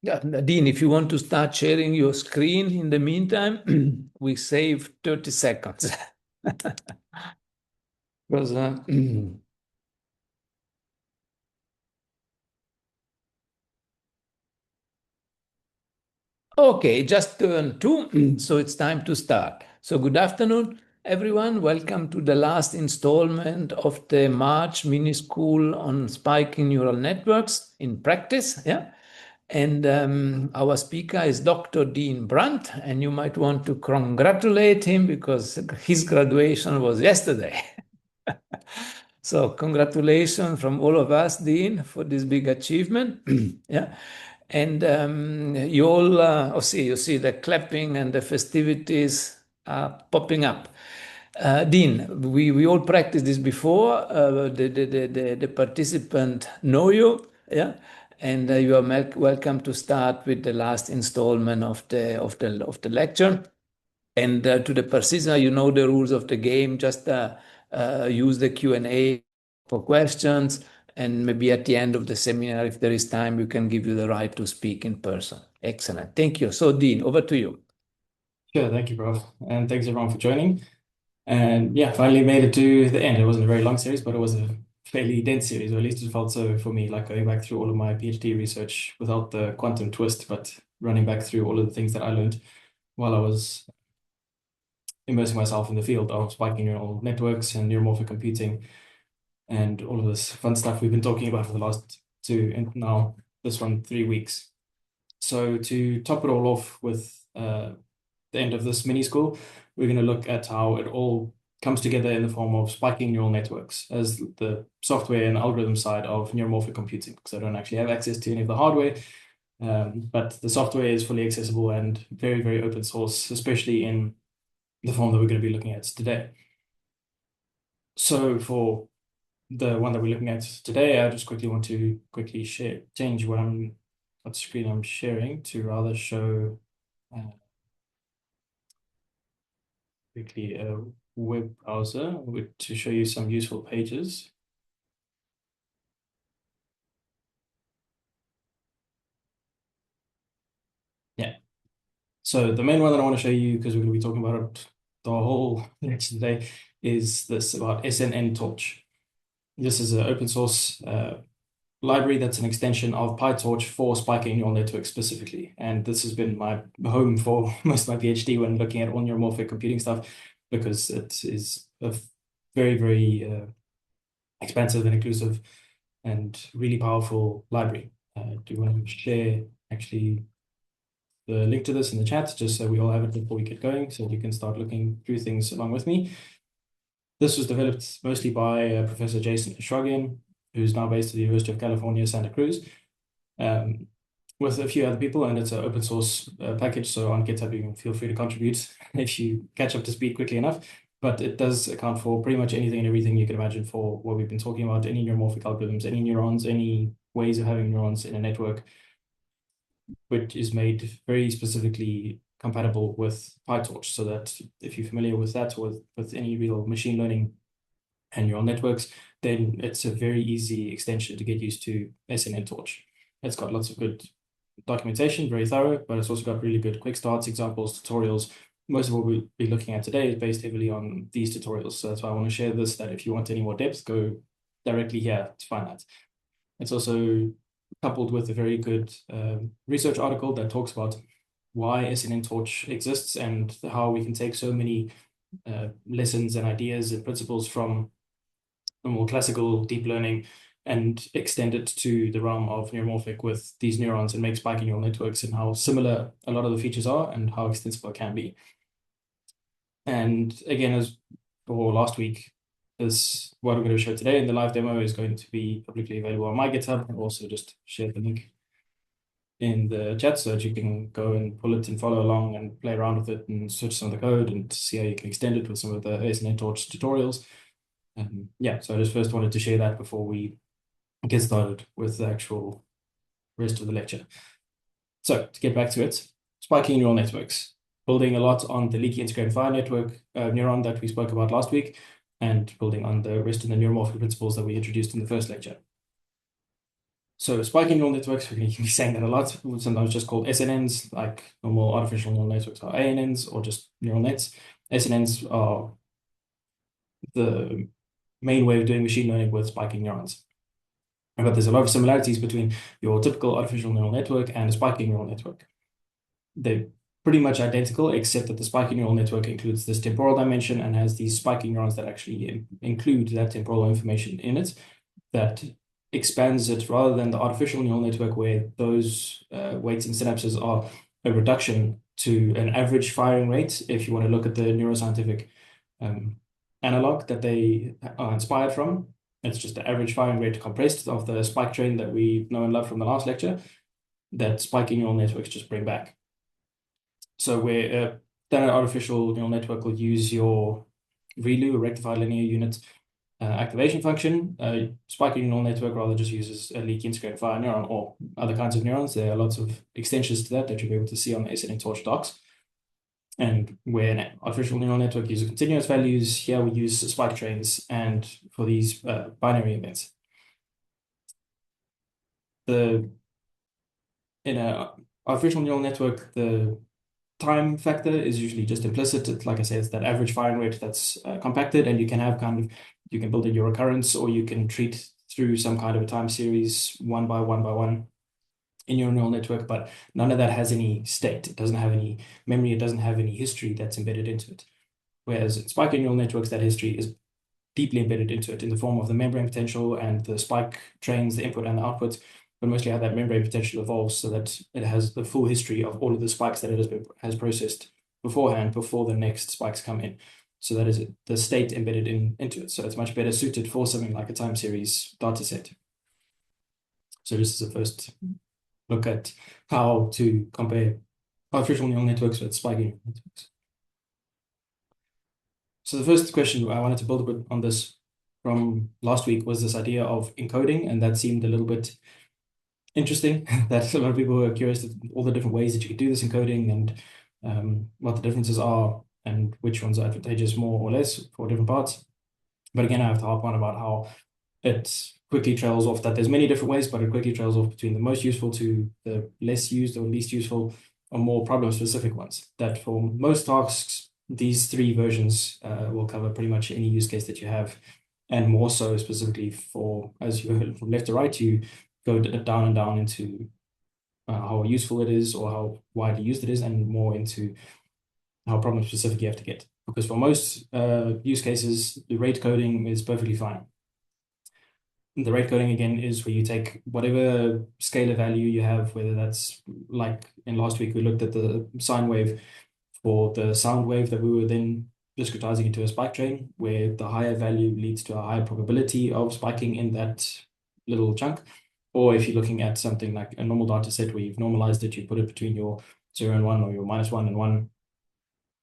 Yeah, Nadine, if you want to start sharing your screen in the meantime, we save 30 seconds. Because, okay, just turn two, so it's time to start. So good afternoon, everyone. Welcome to the last installment of the March mini school on spiking neural networks in practice. Yeah. And our speaker is Dr. Dean Brandt, and you might want to congratulate him because his graduation was yesterday. So congratulations from all of us, Dean, for this big achievement. Yeah. And you all, you see the clapping and the festivities are popping up. Dean, we all practiced this before. The participant know you, yeah, and you are welcome to start with the last installment of the lecture. And to the participant, you know the rules of the game. Just use the Q&A for questions, and maybe at the end of the seminar, if there is time, we can give you the right to speak in person. Excellent. Thank you. So, Dean, over to you. Sure, thank you, bro. And thanks everyone for joining. And yeah, finally made it to the end. It wasn't a very long series, but it was a fairly dense series, or at least it felt so for me, like going back through all of my PhD research without the quantum twist, but running back through all of the things that I learned while I was immersing myself in the field of spiking neural networks and neuromorphic computing and all of this fun stuff we've been talking about for the last 2 and now this one 3 weeks. So to top it all off with the end of this mini school, we're going to look at how it all comes together in the form of spiking neural networks as the software and algorithm side of neuromorphic computing, because I don't actually have access to any of the hardware, but the software is fully accessible and very, very open source, especially in the form that we're going to be looking at today. So for the one that we're looking at today, I just quickly want to change what screen I'm sharing to rather show quickly a web browser to show you some useful pages. Yeah. So the main one that I want to show you, because we're going to be talking about it the whole lecture today, is this about SNN-Torch. This is an open source library that's an extension of PyTorch for spiking neural networks specifically. And this has been my home for most of my PhD when looking at all neuromorphic computing stuff, because it is a very, very expansive and inclusive and really powerful library. Do you want to share actually the link to this in the chat, just so we all have it before we get going, so you can start looking through things along with me. This was developed mostly by Professor Jason Shragian, who's now based at the University of California, Santa Cruz, with a few other people, and it's an open source package, so on GitHub you can feel free to contribute if you catch up to speed quickly enough. But it does account for pretty much anything and everything you can imagine for what we've been talking about, any neuromorphic algorithms, any neurons, any ways of having neurons in a network, which is made very specifically compatible with PyTorch, so that if you're familiar with that, or with any real machine learning and neural networks, then it's a very easy extension to get used to SNN-Torch. It's got lots of good documentation, very thorough, but it's also got really good quick starts, examples, tutorials. Most of what we'll be looking at today is based heavily on these tutorials. So that's why I want to share this, that if you want any more depth, go directly here to find that. It's also coupled with a very good research article that talks about why SNN-Torch exists and how we can take so many lessons and ideas and principles from a more classical deep learning and extend it to the realm of neuromorphic with these neurons and make spiking neural networks, and how similar a lot of the features are and how extensible it can be. And again, as for last week, this what we're going to show today in the live demo is going to be publicly available on my GitHub, and also just share the link in the chat so that you can go and pull it and follow along and play around with it and search some of the code and see how you can extend it with some of the SNN-Torch tutorials. Yeah, so I just first wanted to share that before we get started with the actual rest of the lecture. So to get back to it, spiking neural networks, building a lot on the leaky integrated fire network neuron that we spoke about last week, and building on the rest of the neuromorphic principles that we introduced in the first lecture. So spiking neural networks, we can be saying that a lot, sometimes just called SNNs, like normal artificial neural networks are ANNs or just neural nets. SNNs are the main way of doing machine learning with spiking neurons. But there's a lot of similarities between your typical artificial neural network and a spiking neural network. They're pretty much identical, except that the spiking neural network includes this temporal dimension and has these spiking neurons that actually include that temporal information in it, that expands it rather than the artificial neural network where those weights and synapses are a reduction to an average firing rate. If you want to look at the neuroscientific analog that they are inspired from, it's just the average firing rate compressed of the spike train that we know and love from the last lecture that spiking neural networks just bring back. So where then an artificial neural network will use your ReLU, a rectified linear unit activation function. Spiking neural network rather just uses a leaky integrated fire neuron or other kinds of neurons. There are lots of extensions to that you'll be able to see on the NITheCS docs. And where an artificial neural network uses continuous values, here we use spike trains and for these binary events. In an artificial neural network, the time factor is usually just implicit. It's, like I said, it's that average firing rate that's compacted, and you can have you can build in your recurrence, or you can treat through some kind of a time series one by one by one in your neural network, but none of that has any state. It doesn't have any memory. It doesn't have any history that's embedded into it. Whereas in spiking neural networks, that history is deeply embedded into it in the form of the membrane potential and the spike trains, the input and the output, but mostly how that membrane potential evolves so that it has the full history of all of the spikes that it has processed beforehand before the next spikes come in. So that is the state embedded into it. So it's much better suited for something like a time series data set. So this is a first look at how to compare artificial neural networks with spiking neural networks. So the first question I wanted to build a bit on this from last week was this idea of encoding, and that seemed a little bit interesting. That a lot of people were curious all the different ways that you could do this encoding and what the differences are and which ones are advantageous more or less for different parts. But again, I have to harp on about how it quickly trails off that there's many different ways, but it quickly trails off between the most useful to the less used or least useful or more problem-specific ones. That for most tasks, these three versions will cover pretty much any use case that you have, and more so specifically for, as you heard from left to right, you go down and down into how useful it is or how widely used it is, and more into how problem-specific you have to get. Because for most use cases, the rate coding is perfectly fine. The rate coding, again, is where you take whatever scalar value you have, whether that's like in last week, we looked at the sine wave for the sound wave that we were then discretizing into a spike train, where the higher value leads to a higher probability of spiking in that little chunk. Or if you're looking at something like a normal data set where you've normalized it, you put it between your 0 and 1 or your -1 and 1,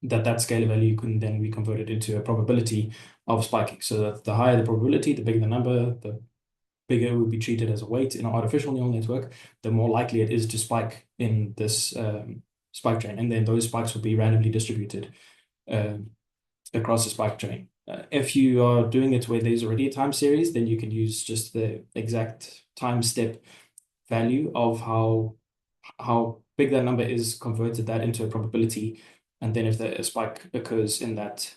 that scalar value can then be converted into a probability of spiking. So that the higher the probability, the bigger the number, the bigger it would be treated as a weight in an artificial neural network, the more likely it is to spike in this spike train. And then those spikes will be randomly distributed across the spike train. If you are doing it where there's already a time series, then you can use just the exact time step value of how big that number is, converted that into a probability. And then if a spike occurs in that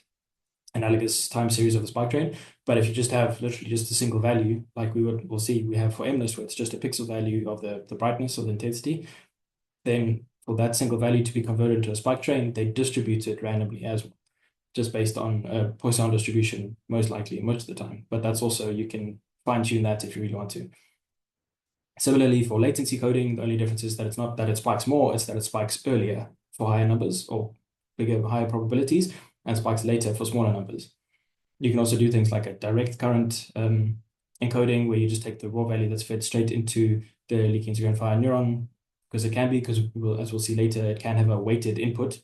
analogous time series of the spike train. But if you just have literally just a single value, like we'll see we have for MNIST, where it's just a pixel value of the brightness or the intensity, then for that single value to be converted into a spike train, they distribute it randomly as well, just based on a Poisson distribution, most likely most of the time. But that's also, you can fine tune that if you really want to. Similarly, for latency coding, the only difference is that it's not that it spikes more, it's that it spikes earlier for higher numbers or higher probabilities, and spikes later for smaller numbers. You can also do things like a direct current encoding, where you just take the raw value that's fed straight into the leaky integrated fire neuron, because as we'll see later, it can have a weighted input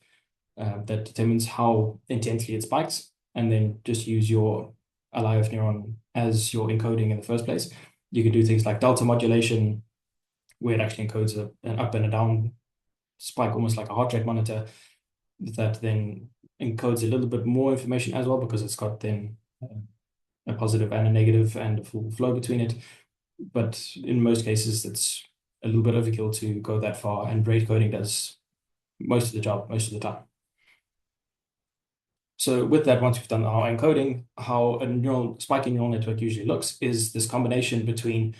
that determines how intensely it spikes, and then just use your LIF neuron as your encoding in the first place. You can do things like delta modulation, where it actually encodes an up and a down spike, almost like a heart rate monitor, that then encodes a little bit more information as well, because it's got then a positive and a negative and a full flow between it. but in most cases, it's a little bit overkill to go that far, and rate coding does most of the job most of the time. So with that, once we've done our encoding, how a spiking neural network usually looks is this combination between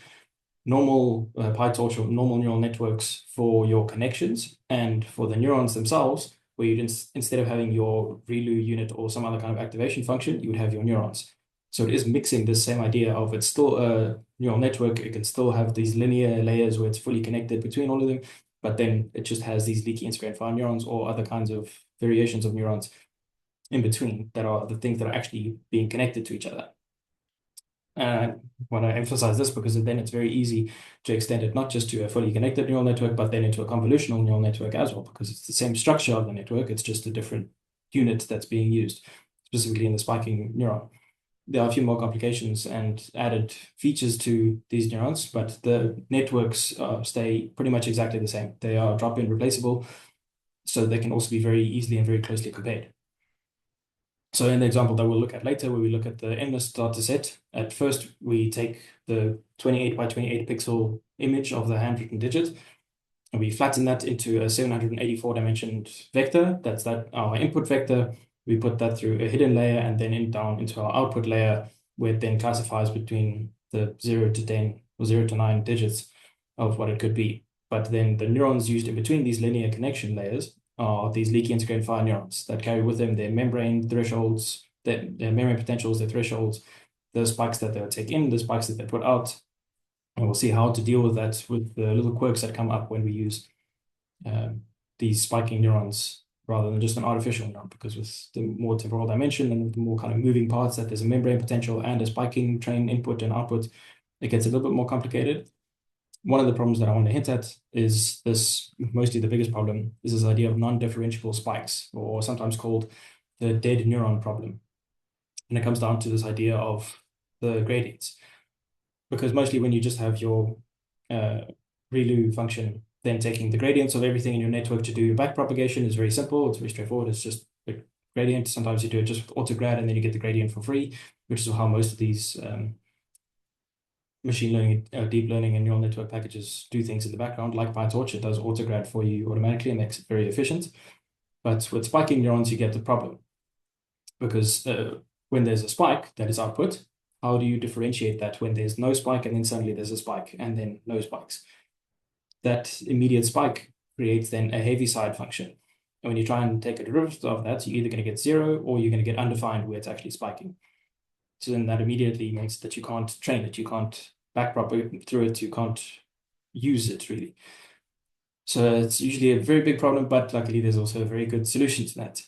normal PyTorch or normal neural networks for your connections, and for the neurons themselves, where you'd instead of having your ReLU unit or some other kind of activation function, you would have your neurons. So it is mixing this same idea of it's still a neural network. It can still have these linear layers where it's fully connected between all of them, but then it just has these leaky integrated fine neurons or other kinds of variations of neurons in between that are the things that are actually being connected to each other. And I want to emphasize this because then it's very easy to extend it not just to a fully connected neural network, but then into a convolutional neural network as well, because it's the same structure of the network. It's just a different unit that's being used, specifically in the spiking neuron. There are a few more complications and added features to these neurons, but the networks stay pretty much exactly the same. They are drop-in replaceable, so they can also be very easily and very closely compared. So in the example that we'll look at later, where we look at the endless data set, at first we take the 28 by 28 pixel image of the handwritten digit, and we flatten that into a 784 dimensioned vector. That's our input vector. We put that through a hidden layer and then down into our output layer, where it then classifies between the 0 to 10 or 0 to 9 digits of what it could be. But then the neurons used in between these linear connection layers are these leaky integrated fire neurons that carry with them their membrane thresholds, their membrane potentials, their thresholds, the spikes that they'll take in, the spikes that they put out. And we'll see how to deal with that with the little quirks that come up when we use these spiking neurons rather than just an artificial neuron, because with the more temporal dimension and the more kind of moving parts, that there's a membrane potential and a spiking train input and output, it gets a little bit more complicated. One of the problems that I want to hint at is this, mostly the biggest problem, is this idea of non-differentiable spikes, or sometimes called the dead neuron problem. And it comes down to this idea of the gradients. Because mostly when you just have your ReLU function, then taking the gradients of everything in your network to do your backpropagation is very simple. It's very straightforward. It's just a gradient. Sometimes you do it just with autograd and then you get the gradient for free, which is how most of these machine learning, deep learning and neural network packages do things in the background. Like PyTorch, it does autograd for you automatically and makes it very efficient. But with spiking neurons, you get the problem. Because when there's a spike that is output, how do you differentiate that when there's no spike and then suddenly there's a spike and then no spikes? That immediate spike creates then a heaviside function. And when you try and take a derivative of that, you're either going to get 0 or you're going to get undefined where it's actually spiking. So then that immediately means that you can't train it, you can't backpropagate through it, you can't use it really. So it's usually a very big problem, but luckily there's also a very good solution to that.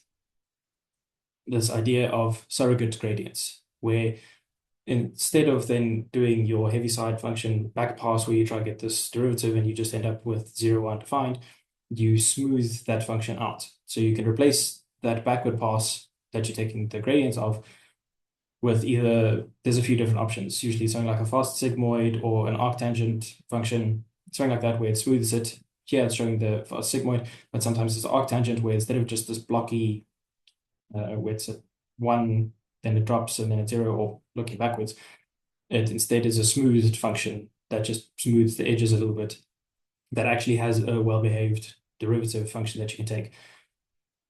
This idea of surrogate gradients, where instead of then doing your heaviside function back pass where you try to get this derivative and you just end up with 0 undefined, you smooth that function out. So you can replace that backward pass that you're taking the gradients of with either, there's a few different options, usually something like a fast sigmoid or an arctangent function, something like that, where it smooths it. Here it's showing the fast sigmoid, but sometimes it's arctangent, where instead of just this blocky, where it's at 1, then it drops and then it's 0, or looking backwards, it instead is a smoothed function that just smooths the edges a little bit, that actually has a well-behaved derivative function that you can take.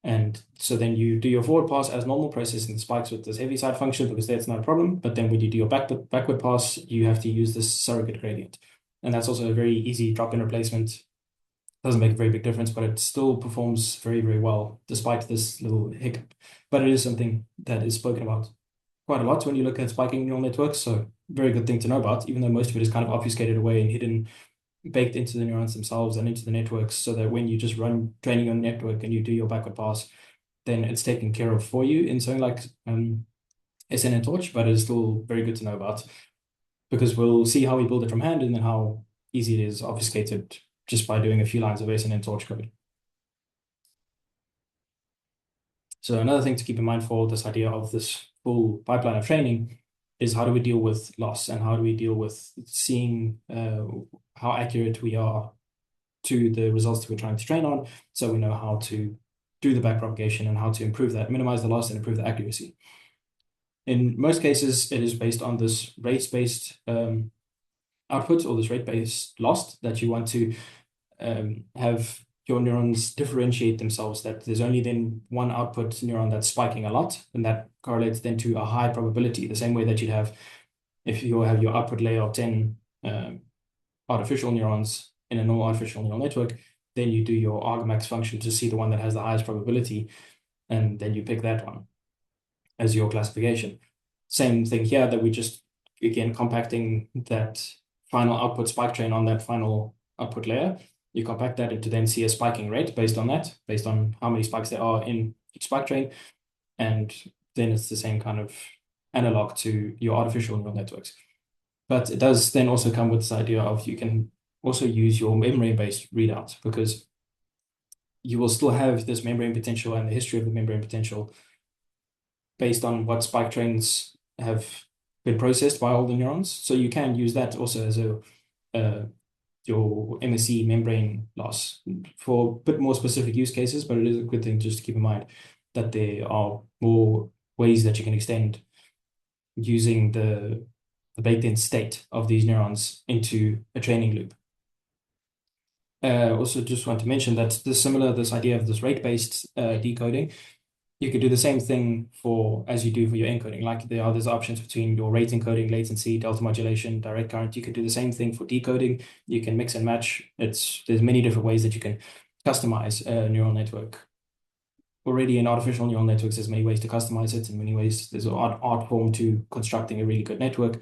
And so then you do your forward pass as normal, processing the spikes with this heaviside function, because that's not a problem. But then when you do your backward pass, you have to use this surrogate gradient. And that's also a very easy drop-in replacement. Doesn't make a very big difference, but it still performs very, very well, despite this little hiccup. But it is something that is spoken about quite a lot when you look at spiking neural networks. So very good thing to know about, even though most of it is kind of obfuscated away and hidden, baked into the neurons themselves and into the networks, so that when you just run training your network and you do your backward pass, then it's taken care of for you in something like SNNTorch, but it's still very good to know about, because we'll see how we build it from hand and then how easy it is obfuscated just by doing a few lines of SNNTorch code. So another thing to keep in mind for this idea of this full pipeline of training is, how do we deal with loss, and how do we deal with seeing how accurate we are to the results that we're trying to train on, so we know how to do the backpropagation and how to improve that, minimize the loss and improve the accuracy. In most cases, it is based on this race-based output or this rate-based loss that you want to have your neurons differentiate themselves, that there's only then one output neuron that's spiking a lot, and that correlates then to a high probability, the same way that you'd have if you have your output layer of 10 artificial neurons in a normal artificial neural network, then you do your argmax function to see the one that has the highest probability, and then you pick that one as your classification. Same thing here, that we just, again, compacting that final output spike train on that final output layer. You compact that into then see a spiking rate based on that, based on how many spikes there are in each spike train. And then it's the same kind of analog to your artificial neural networks. But it does then also come with this idea of you can also use your membrane-based readout, because you will still have this membrane potential and the history of the membrane potential based on what spike trains have been processed by all the neurons. So you can use that also as your MSE membrane loss for a bit more specific use cases, but it is a good thing just to keep in mind that there are more ways that you can extend using the baked-in state of these neurons into a training loop. Also just want to mention that this idea of this rate-based decoding, you could do the same thing as you do for your encoding. Like there's options between your rate encoding, latency, delta modulation, direct current. You could do the same thing for decoding. You can mix and match. There's many different ways that you can customize a neural network. Already in artificial neural networks, there's many ways to customize it. In many ways, there's an art form to constructing a really good network.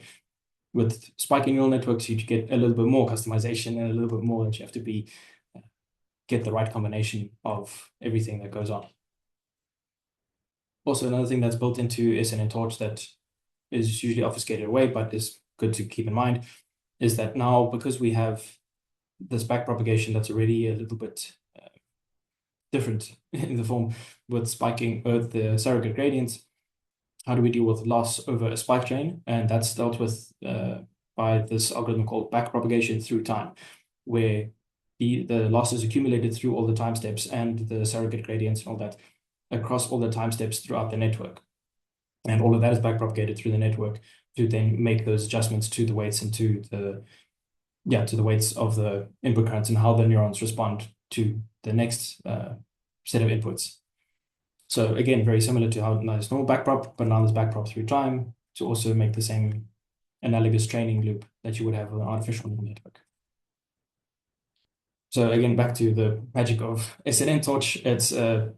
With spiking neural networks, you get a little bit more customization and a little bit more that you have to get the right combination of everything that goes on. Also, another thing that's built into NITheCS that is usually obfuscated away, but is good to keep in mind, is that now, because we have this backpropagation that's already a little bit different in the form with spiking both the surrogate gradients, how do we deal with loss over a spike train? And that's dealt with by this algorithm called backpropagation through time, where the loss is accumulated through all the time steps and the surrogate gradients and all that across all the time steps throughout the network. And all of that is backpropagated through the network to then make those adjustments to the weights and to the weights of the input currents and how the neurons respond to the next set of inputs. So again, very similar to how there's normal backprop, but now there's backprop through time to also make the same analogous training loop that you would have with an artificial neural network. So again, back to the magic of NITheCS. It's a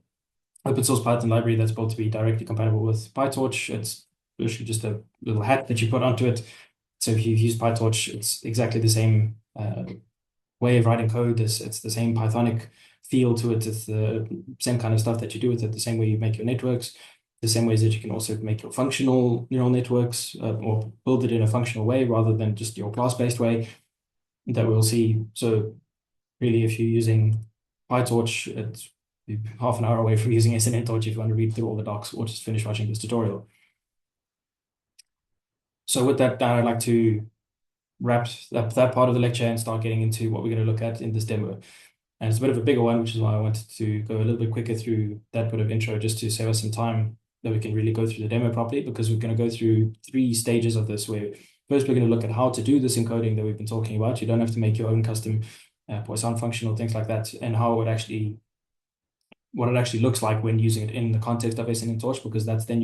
open source Python library that's built to be directly compatible with PyTorch. It's literally just a little hat that you put onto it. So if you've used PyTorch, it's exactly the same way of writing code. It's the same Pythonic feel to it. It's the same kind of stuff that you do with it, the same way you make your networks, the same ways that you can also make your functional neural networks or build it in a functional way rather than just your class-based way that we'll see. So really, if you're using PyTorch, it's half an hour away from using NITheCS if you want to read through all the docs or just finish watching this tutorial. So with that, I'd like to wrap up that part of the lecture and start getting into what we're going to look at in this demo. And it's a bit of a bigger one, which is why I wanted to go a little bit quicker through that bit of intro, just to save us some time that we can really go through the demo properly, because we're going to go through 3 stages of this, where first we're going to look at how to do this encoding that we've been talking about. You don't have to make your own custom Poisson function or things like that, and how what it actually looks like when using it in the context of NITheCS, because that's then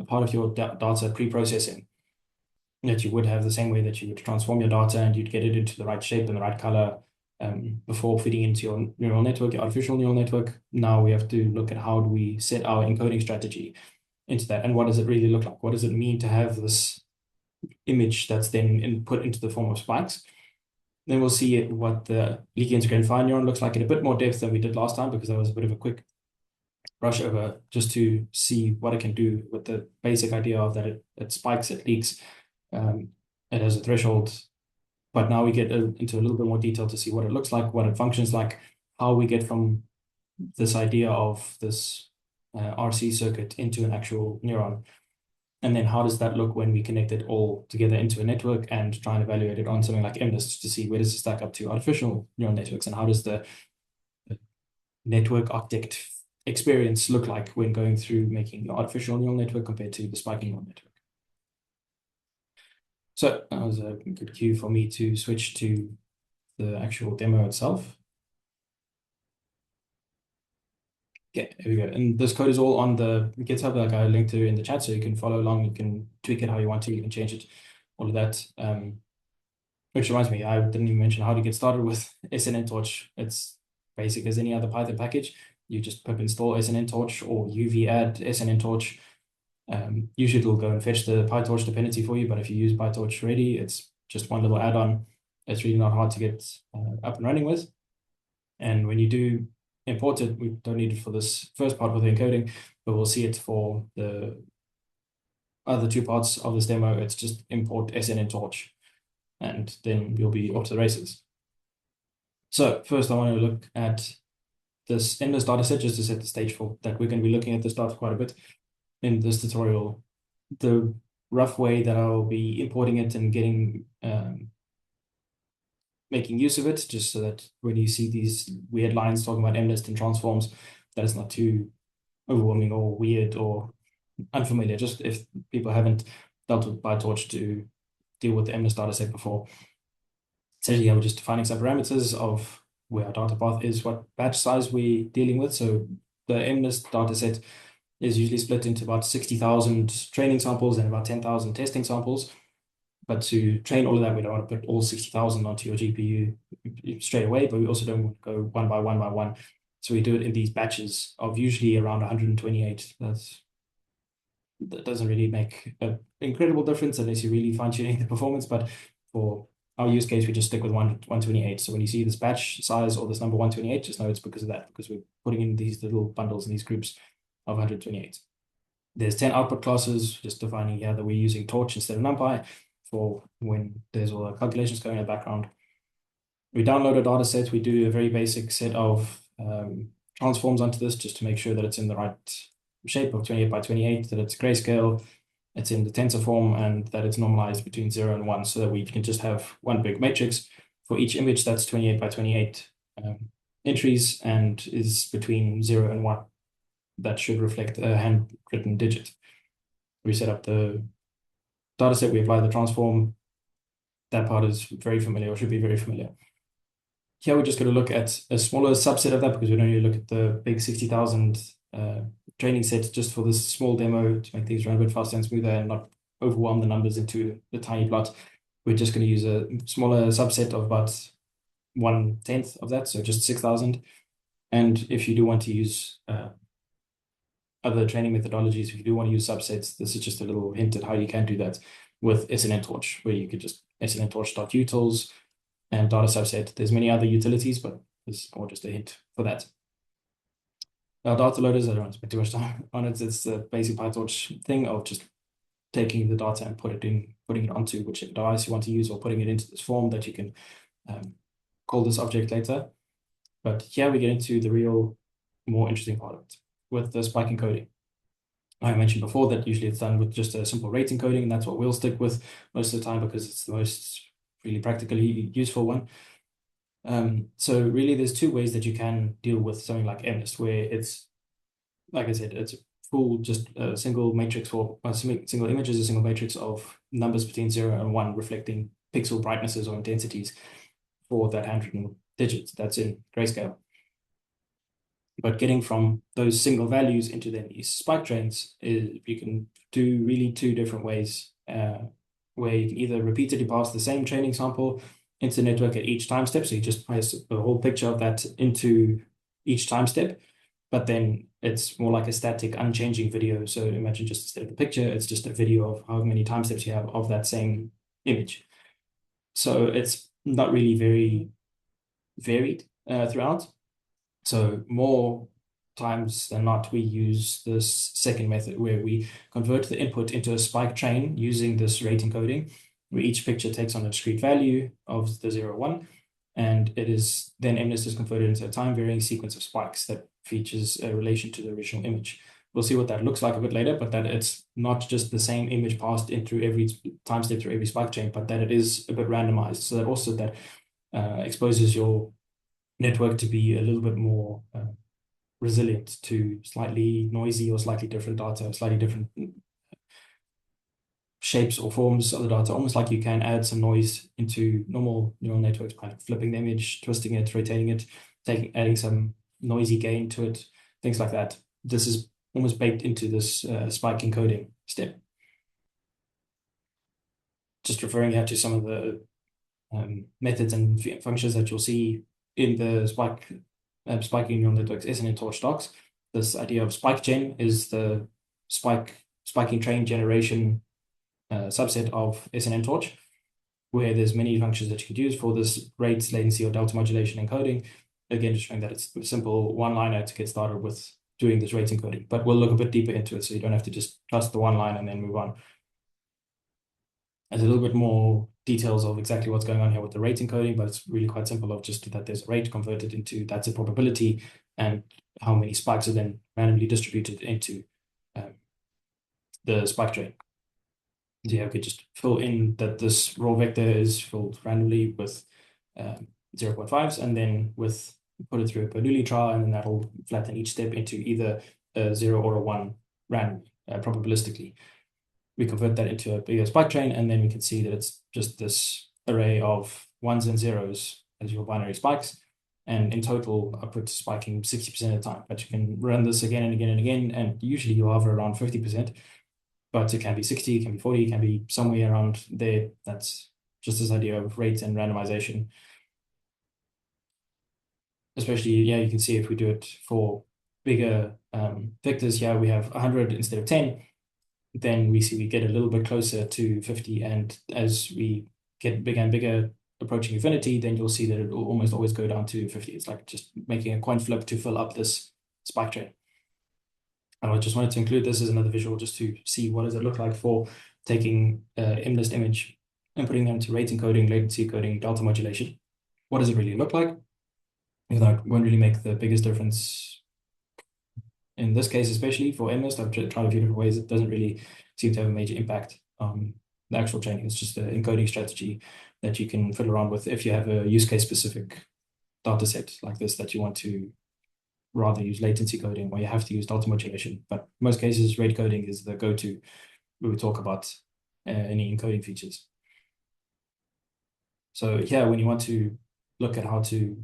a part of your data pre-processing that you would have the same way that you would transform your data and you'd get it into the right shape and the right color before feeding into your neural network, your artificial neural network. Now we have to look at how do we set our encoding strategy into that, and what does it really look like? What does it mean to have this image that's then put into the form of spikes? Then we'll see what the leaky integrated fine neuron looks like in a bit more depth than we did last time, because that was a bit of a quick brush over just to see what it can do with the basic idea of that it spikes, it leaks, it has a threshold. But now we get into a little bit more detail to see what it looks like, what it functions like, how we get from this idea of this RC circuit into an actual neuron. And then how does that look when we connect it all together into a network and try and evaluate it on something like MNIST to see where does it stack up to artificial neural networks, and how does the network architect experience look like when going through making an artificial neural network compared to the spiking neural network. So that was a good cue for me to switch to the actual demo itself. Okay, here we go. And this code is all on the GitHub, like I linked to in the chat, so you can follow along. You can tweak it how you want to. You can change it, all of that. Which reminds me, I didn't even mention how to get started with SNNTorch. It's basic as any other Python package. You just pip install SNNTorch or UV add SNNTorch. Usually it'll go and fetch the PyTorch dependency for you, but if you use PyTorch already, it's just one little add-on. It's really not hard to get up and running with. And when you do import it, we don't need it for this first part with the encoding, but we'll see it for the other two parts of this demo. It's just import SNNTorch, and then you'll be off to the races. So first I want to look at this endless data set just to set the stage for that. We're going to be looking at this data quite a bit in this tutorial. The rough way that I'll be importing it and getting making use of it, just so that when you see these weird lines talking about MNIST and transforms, that is not too overwhelming or weird or unfamiliar. Just if people haven't dealt with PyTorch to deal with the MNIST dataset before. Essentially, we're just defining some parameters of where our data path is, what batch size we're dealing with. So the MNIST dataset is usually split into about 60,000 training samples and about 10,000 testing samples. But to train all of that, we don't want to put all 60,000 onto your GPU straight away, but we also don't want to go one by one by one. So we do it in these batches of usually around 128. That doesn't really make an incredible difference unless you're really fine-tuning the performance, but for our use case, we just stick with 128. So when you see this batch size or this number 128, just know it's because of that, because we're putting in these little bundles and these groups of 128. There's 10 output classes, just defining here that we're using Torch instead of NumPy for when there's all the calculations going in the background. We download a data set. We do a very basic set of transforms onto this just to make sure that it's in the right shape of 28 by 28, that it's grayscale, it's in the tensor form, and that it's normalized between 0 and 1, so that we can just have one big matrix for each image that's 28 by 28 entries and is between 0 and 1. That should reflect a handwritten digit. We set up the dataset, we apply the transform. That part is very familiar, or should be very familiar. Here we're just going to look at a smaller subset of that because we don't need to look at the big 60,000 training set just for this small demo to make things run a bit faster and smoother and not overwhelm the numbers into the tiny plot. We're just going to use a smaller subset of about 1/10 of that, so just 6,000. And if you do want to use other training methodologies, if you do want to use subsets, this is just a little hint at how you can do that with SNNTorch, where you could just SNNTorch.utils and data subset. There's many other utilities, but this is more just a hint for that. Our data loaders, I don't want to spend too much time on it. It's the basic PyTorch thing of just taking the data and putting it onto whichever device you want to use, or putting it into this form that you can call this object later. But here we get into the real, more interesting part of it with the spike encoding. I mentioned before that usually it's done with just a simple rate encoding, and that's what we'll stick with most of the time because it's the most really practically useful one. So really there's two ways that you can deal with something like MNIST, where it's, like I said, it's full just a single matrix for a single image is a single matrix of numbers between 0 and 1 reflecting pixel brightnesses or intensities for that handwritten digits that's in grayscale. But getting from those single values into then these spike trains, you can do really two different ways, where you can either repeatedly pass the same training sample into the network at each time step. So you just pass a whole picture of that into each time step, but then it's more like a static, unchanging video. So imagine just instead of a picture, it's just a video of how many time steps you have of that same image. So it's not really very varied throughout. So more times than not, we use this second method where we convert the input into a spike train using this rate encoding, where each picture takes on a discrete value of the 0, 1, and it is then MNIST is converted into a time-varying sequence of spikes that features a relation to the original image. We'll see what that looks like a bit later, but that it's not just the same image passed in through every time step through every spike chain, but that it is a bit randomized. So that also that exposes your network to be a little bit more resilient to slightly noisy or slightly different data, slightly different shapes or forms of the data, almost like you can add some noise into normal neural networks by flipping the image, twisting it, rotating it, adding some noisy gain to it, things like that. This is almost baked into this spike encoding step. Just referring here to some of the methods and functions that you'll see in the spiking neural networks SNN-Torch docs. This idea of spike gen is the spiking train generation subset of SNN-Torch, where there's many functions that you could use for this rate, latency, or delta modulation encoding. Again, just showing that it's a simple one-liner to get started with doing this rate encoding. But we'll look a bit deeper into it, so you don't have to just trust the one line and then move on. There's a little bit more details of exactly what's going on here with the rate encoding, but it's really quite simple of just that there's a rate converted into that's a probability, and how many spikes are then randomly distributed into the spike train. So yeah, we could just fill in that this raw vector is filled randomly with 0.5s, and then put it through a Bernoulli trial, and then that'll flatten each step into either a 0 or a 1 randomly, probabilistically. We convert that into a bigger spike train, and then we can see that it's just this array of 1s and 0s as your binary spikes. And in total, output spiking 60% of the time. But you can run this again and again and again, and usually you hover around 50%. But it can be 60, it can be 40, it can be somewhere around there. That's just this idea of rate and randomization. Especially, yeah, you can see if we do it for bigger vectors here, we have 100 instead of 10. Then we see we get a little bit closer to 50. And as we get bigger and bigger, approaching infinity, then you'll see that it will almost always go down to 50. It's like just making a coin flip to fill up this spike train. And I just wanted to include this as another visual just to see what does it look like for taking MNIST image and putting them to rate encoding, latency encoding, delta modulation. What does it really look like? Even though it won't really make the biggest difference in this case, especially for MNIST. I've tried a few different ways. It doesn't really seem to have a major impact on the actual training. It's just an encoding strategy that you can fiddle around with if you have a use case specific data set like this that you want to rather use latency coding, or you have to use delta modulation. But in most cases, rate coding is the go-to when we talk about any encoding features. So yeah, when you want to look at how to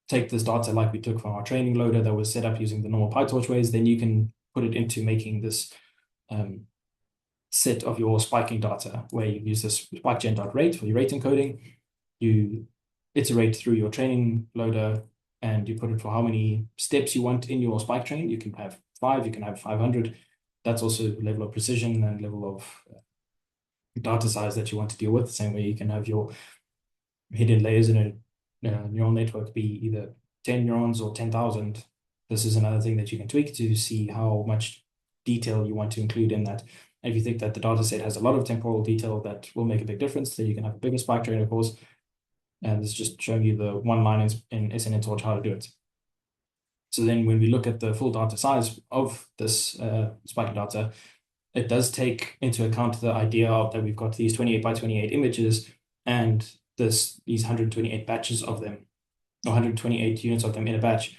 take this data like we took from our training loader that was set up using the normal PyTorch ways, then you can put it into making this set of your spiking data, where you use this spikegen.rate for your rate encoding. You iterate through your training loader, and you put it for how many steps you want in your spike train. You can have 5, you can have 500. That's also level of precision and level of data size that you want to deal with. The same way you can have your hidden layers in a neural network be either 10 neurons or 10,000. This is another thing that you can tweak to see how much detail you want to include in that. And if you think that the data set has a lot of temporal detail that will make a big difference, then you can have a bigger spike train, of course. And this is just showing you the one line in SNN-Torch how to do it. So then when we look at the full data size of this spike data, it does take into account the idea of that we've got these 28 by 28 images and these 128 batches of them, or 128 units of them in a batch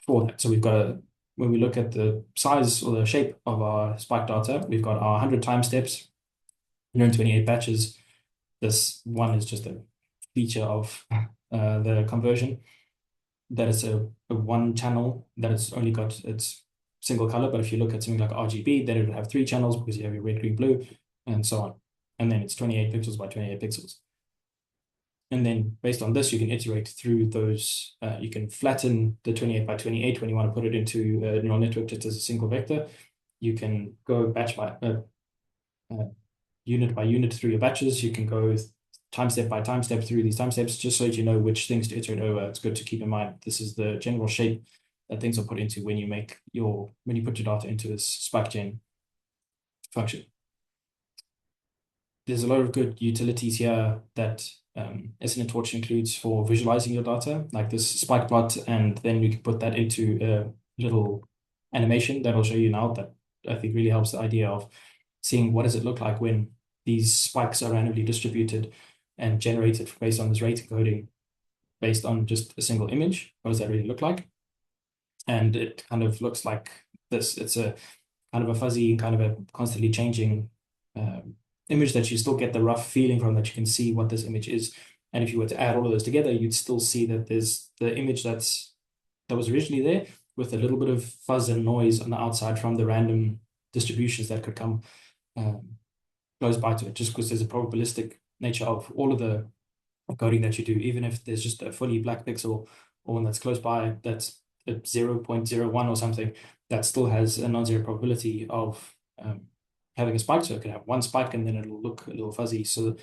for that. So we've got when we look at the size or the shape of our spike data, we've got our 100 time steps, 128 batches. This one is just a feature of the conversion, that it's a one channel, that it's only got its single color. But if you look at something like RGB, then it would have 3 channels because you have your red, green, blue, and so on. And then it's 28 pixels by 28 pixels. And then based on this, you can iterate through those. You can flatten the 28 by 28 when you want to put it into a neural network just as a single vector. You can go batch by unit by unit through your batches. You can go time step by time step through these time steps, just so that you know which things to iterate over. It's good to keep in mind this is the general shape that things are put into when you put your data into this spikegen function. There's a lot of good utilities here that SNN-Torch includes for visualizing your data, like this spike plot, and then we can put that into a little animation that I'll show you now that I think really helps the idea of seeing what does it look like when these spikes are randomly distributed and generated based on this rate encoding based on just a single image. What does that really look like? And it kind of looks like this. It's a kind of a fuzzy, kind of a constantly changing image that you still get the rough feeling from, that you can see what this image is. And if you were to add all of those together, you'd still see that there's the image that was originally there with a little bit of fuzz and noise on the outside from the random distributions that could come close by to it, just because there's a probabilistic nature of all of the coding that you do. Even if there's just a fully black pixel or one that's close by that's at 0.01 or something, that still has a non-zero probability of having a spike. So it could have one spike and then it'll look a little fuzzy. So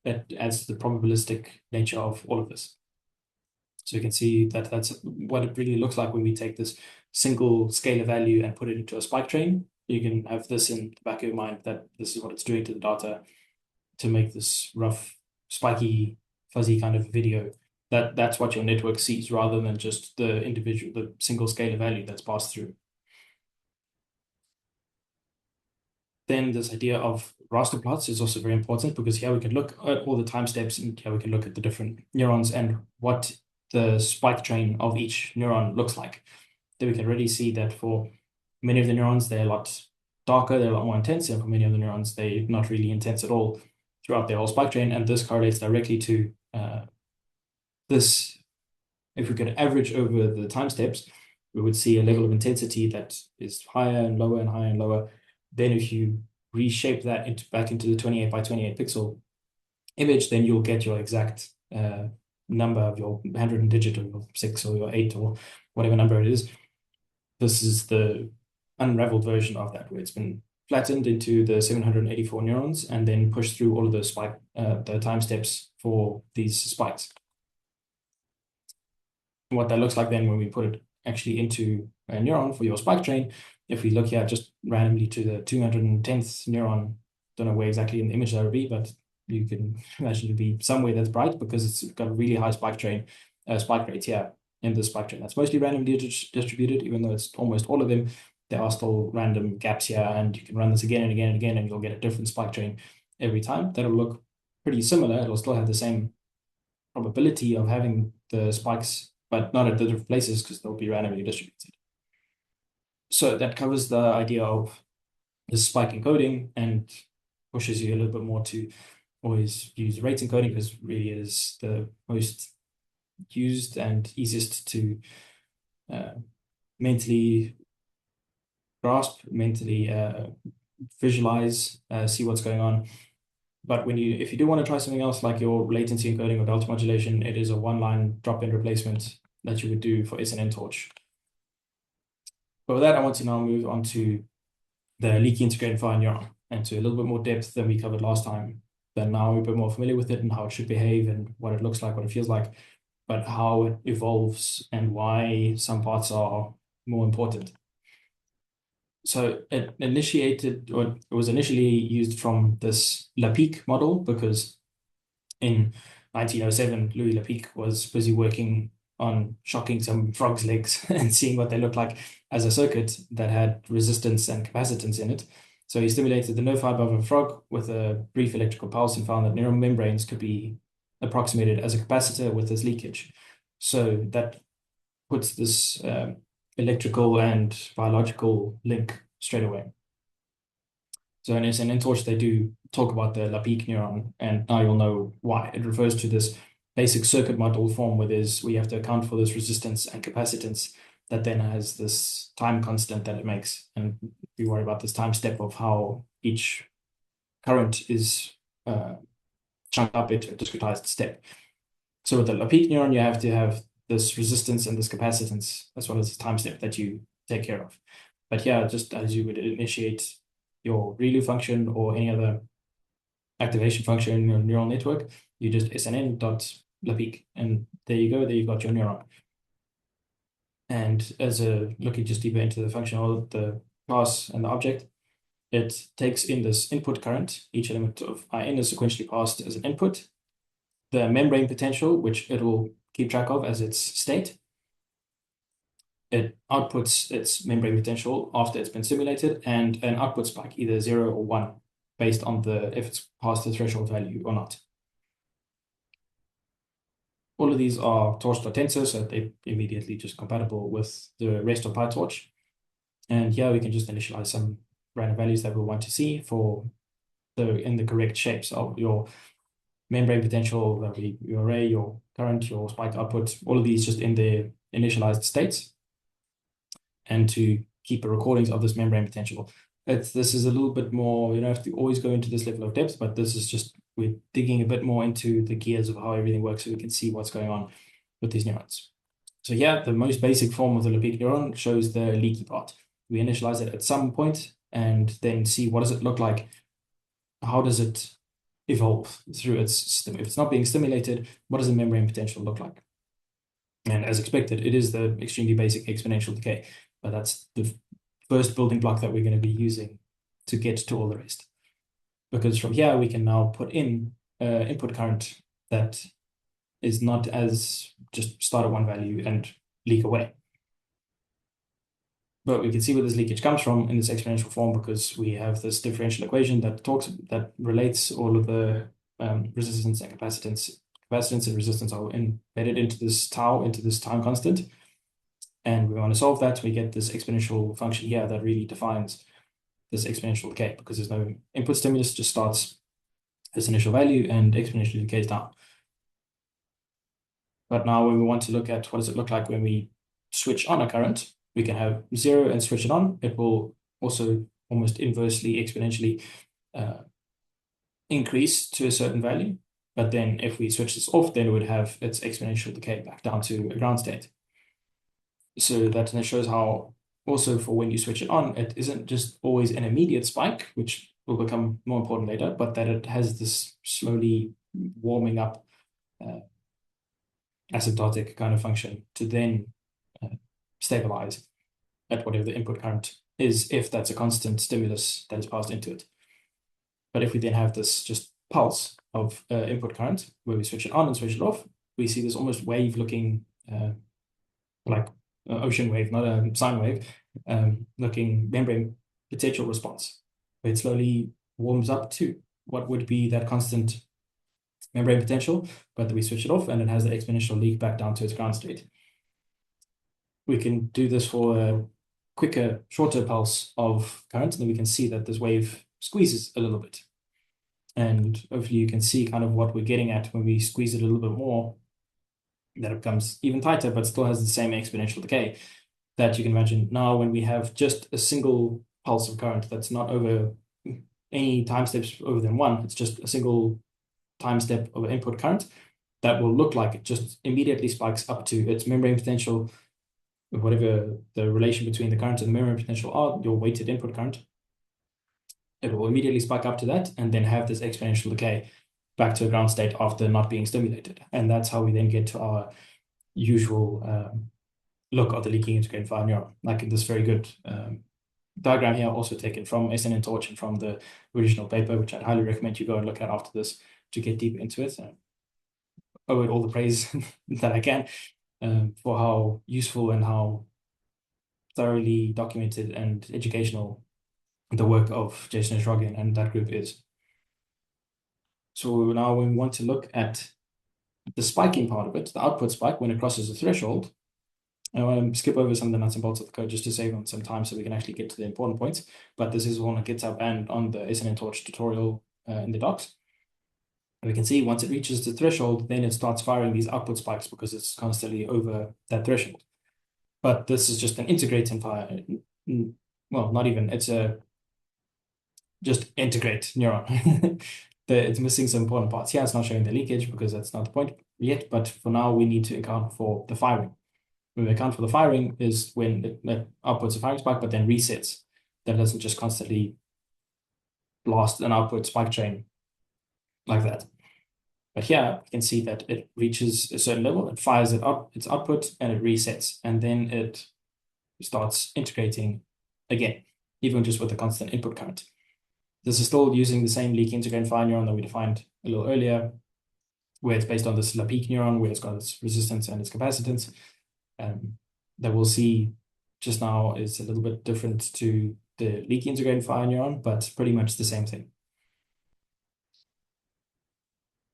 that adds to the probabilistic nature of all of this. So you can see that that's what it really looks like when we take this single scalar value and put it into a spike train. You can have this in the back of your mind, that this is what it's doing to the data to make this rough, spiky, fuzzy kind of video. That's what your network sees, rather than just the single scalar value that's passed through. Then this idea of raster plots is also very important, because here we can look at all the time steps, and here we can look at the different neurons and what the spike train of each neuron looks like. Then we can already see that for many of the neurons, they're a lot darker, they're a lot more intense, and for many of the neurons, they're not really intense at all throughout their whole spike train. And this correlates directly to this. If we could average over the time steps, we would see a level of intensity that is higher and lower and higher and lower. Then if you reshape that back into the 28 by 28 pixel image, then you'll get your exact number of your 100 digit, or your 6 or your 8 or whatever number it is. This is the unraveled version of that, where it's been flattened into the 784 neurons and then pushed through all of the time steps for these spikes. What that looks like then when we put it actually into a neuron for your spike train, if we look here just randomly to the 210th neuron, don't know where exactly in the image that would be, but you can imagine it be somewhere that's bright, because it's got a really high spike rate here in the spike train. That's mostly randomly distributed, even though it's almost all of them. There are still random gaps here, and you can run this again and again and again, and you'll get a different spike train every time. That'll look pretty similar. It'll still have the same probability of having the spikes, but not at the different places, because they'll be randomly distributed. So that covers the idea of the spike encoding, and pushes you a little bit more to always use rate encoding, because it really is the most used and easiest to mentally grasp, mentally visualize, see what's going on. But if you do want to try something else, like your latency encoding or delta modulation, it is a one-line drop-in replacement that you would do for NITheCS. But with that, I want to now move on to the leaky integrated fire neuron, and to a little bit more depth than we covered last time. Then now we're a bit more familiar with it and how it should behave and what it looks like, what it feels like, but how it evolves and why some parts are more important. So it was initially used from this Lapique model, because in 1907, Louis Lapique was busy working on shocking some frogs' legs and seeing what they looked like as a circuit that had resistance and capacitance in it. So he stimulated the nerve fiber of a frog with a brief electrical pulse and found that neural membranes could be approximated as a capacitor with this leakage. So that puts this electrical and biological link straight away. So in NITheCS, they do talk about the Lapique neuron, and now you'll know why. It refers to this basic circuit model form where we have to account for this resistance and capacitance that then has this time constant that it makes. And we worry about this time step of how each current is chunked up into a discretized step. So with the Lapique neuron, you have to have this resistance and this capacitance, as well as this time step that you take care of. But yeah, just as you would initiate your ReLU function or any other activation function in your neural network, you just SNN.Lapique, and there you go, there you've got your neuron. And as looking just deeper into the function of the class and the object, it takes in this input current. Each element of IN is sequentially passed as an input. The membrane potential, which it will keep track of as its state. It outputs its membrane potential after it's been simulated, and an output spike, either 0 or 1, based on if it's past the threshold value or not. All of these are torch.tensor, so they're immediately just compatible with the rest of PyTorch. And here we can just initialize some random values that we want to see for in the correct shapes of your membrane potential, that'll be your array, your current, your spike output, all of these just in their initialized states, and to keep a recordings of this membrane potential. This is a little bit more, you don't have to always go into this level of depth, but this is just, we're digging a bit more into the gears of how everything works so we can see what's going on with these neurons. So here, the most basic form of the loop neuron shows the leaky part. We initialize it at some point and then see what does it look like? How does it evolve through its system? If it's not being stimulated, what does the membrane potential look like? And as expected, it is the extremely basic exponential decay, but that's the first building block that we're going to be using to get to all the rest. Because from here, we can now put in input current that is not as just start at one value and leak away. But we can see where this leakage comes from in this exponential form because we have this differential equation that relates all of the resistance and capacitance. Capacitance and resistance are embedded into this tau, into this time constant. And we want to solve that. We get this exponential function here that really defines this exponential decay because there's no input stimulus, just starts this initial value and exponentially decays down. But now when we want to look at what does it look like when we switch on a current, we can have 0 and switch it on. It will also almost inversely exponentially increase to a certain value. But then if we switch this off, then it would have its exponential decay back down to a ground state. So that shows how also for when you switch it on, it isn't just always an immediate spike, which will become more important later, but that it has this slowly warming up asymptotic kind of function to then stabilize at whatever the input current is, if that's a constant stimulus that is passed into it. But if we then have this just pulse of input current where we switch it on and switch it off, we see this almost wave looking like ocean wave, not a sine wave, looking membrane potential response, where it slowly warms up to what would be that constant membrane potential, but we switch it off and it has the exponential leak back down to its ground state. We can do this for a quicker, shorter pulse of current, and then we can see that this wave squeezes a little bit. And hopefully you can see kind of what we're getting at when we squeeze it a little bit more, that it becomes even tighter, but still has the same exponential decay that you can imagine. Now, when we have just a single pulse of current that's not over any time steps over than one, it's just a single time step of input current, that will look like it just immediately spikes up to its membrane potential, whatever the relation between the current and the membrane potential are, your weighted input current. It will immediately spike up to that and then have this exponential decay back to a ground state after not being stimulated. And that's how we then get to our usual look of the leaking integrated fire neuron, like in this very good diagram here, also taken from NITheCS and from the original paper, which I'd highly recommend you go and look at after this to get deeper into it. Owe it all the praise that I can for how useful and how thoroughly documented and educational the work of Jason Shrogian and that group is. So now when we want to look at the spiking part of it, the output spike when it crosses the threshold, I want to skip over some of the nuts and bolts of the code just to save on some time so we can actually get to the important points. But this is on GitHub and on the NITheCS tutorial in the docs. And we can see once it reaches the threshold, then it starts firing these output spikes because it's constantly over that threshold. But this is just an integrating fire. Well, not even, it's a just integrate neuron. It's missing some important parts. Here, it's not showing the leakage because that's not the point yet. But for now, we need to account for the firing. When we account for the firing is when it outputs a firing spike, but then resets. That doesn't just constantly blast an output spike chain like that. But here, you can see that it reaches a certain level, it fires it up, its output, and it resets. And then it starts integrating again, even just with a constant input current. This is still using the same leak integrated fire neuron that we defined a little earlier, where it's based on this LaPeek neuron, where it's got its resistance and its capacitance. That we'll see just now is a little bit different to the leak integrated fire neuron, but pretty much the same thing.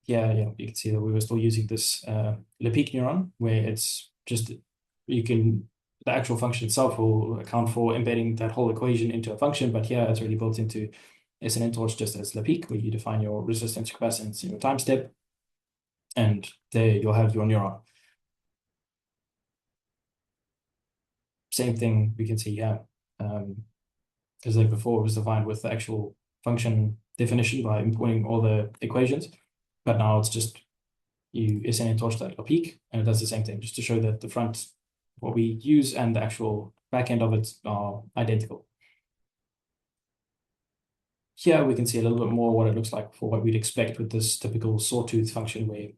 Yeah, you can see that we were still using this LaPeek neuron, where it's just, the actual function itself will account for embedding that whole equation into a function, but here it's already built into SNN torch just as the peak, where you define your resistance, capacitance, and your time step, and there you'll have your neuron. Same thing we can see here. Because like before, it was defined with the actual function definition by importing all the equations, but now it's just you SNN torch that peak, and it does the same thing, just to show that the front, what we use, and the actual back end of it are identical. Here we can see a little bit more what it looks like for what we'd expect with this typical sawtooth function, where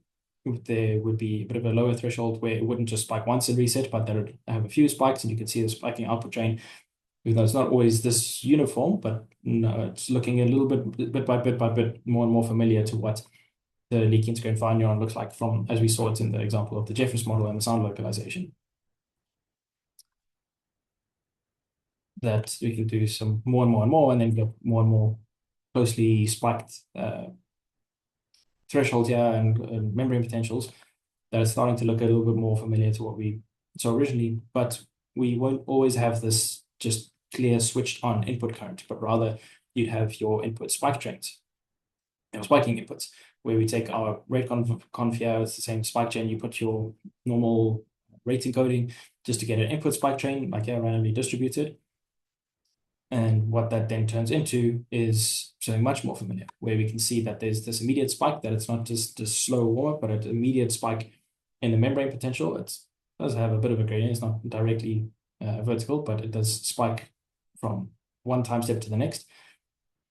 there would be a bit of a lower threshold where it wouldn't just spike once and reset, but that it would have a few spikes, and you can see the spiking output chain. Even though it's not always this uniform, but no, it's looking a little bit by bit, more and more familiar to what the leaky integrated fine neuron looks like from, as we saw it in the example of the Jeffress model and the sound localization. That we can do some more and more, and then get more and more closely spiked thresholds here and membrane potentials that are starting to look a little bit more familiar to what we saw originally, but we won't always have this just clear switched on input current, but rather you'd have your input spike trains, spiking inputs, where we take our rate conf here, it's the same spike chain, you put your normal rate encoding just to get an input spike train, like here, randomly distributed. And what that then turns into is something much more familiar, where we can see that there's this immediate spike, that it's not just a slow warm-up, but an immediate spike in the membrane potential. It does have a bit of a gradient. It's not directly vertical, but it does spike from one time step to the next,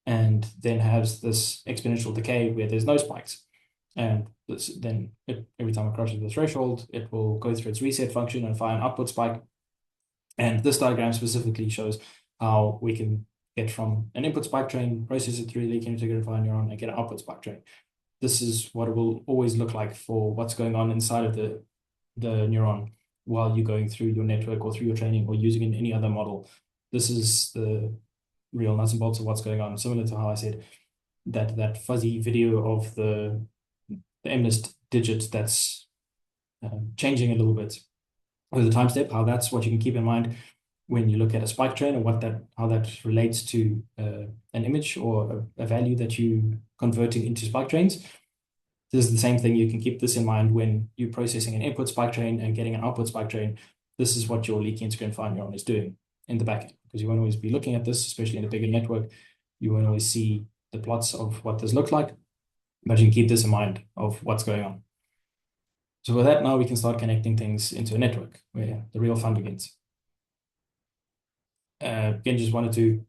and then has this exponential decay where there's no spikes. And then every time it crosses the threshold, it will go through its reset function and find an output spike. And this diagram specifically shows how we can get from an input spike train, process it through the leaky integrated fine neuron, and get an output spike train. This is what it will always look like for what's going on inside of the neuron while you're going through your network or through your training or using in any other model. This is the real nuts and bolts of what's going on. Similar to how I said that fuzzy video of the MNIST digit that's changing a little bit with the time step, how that's what you can keep in mind when you look at a spike train, and how that relates to an image or a value that you converting into spike trains. This is the same thing. You can keep this in mind when you're processing an input spike train and getting an output spike train. This is what your leaky integrated fine neuron is doing in the backend, because you won't always be looking at this, especially in a bigger network. You won't always see the plots of what this looks like, but you can keep this in mind of what's going on. So with that, now we can start connecting things into a network where the real fun begins. Again, just wanted to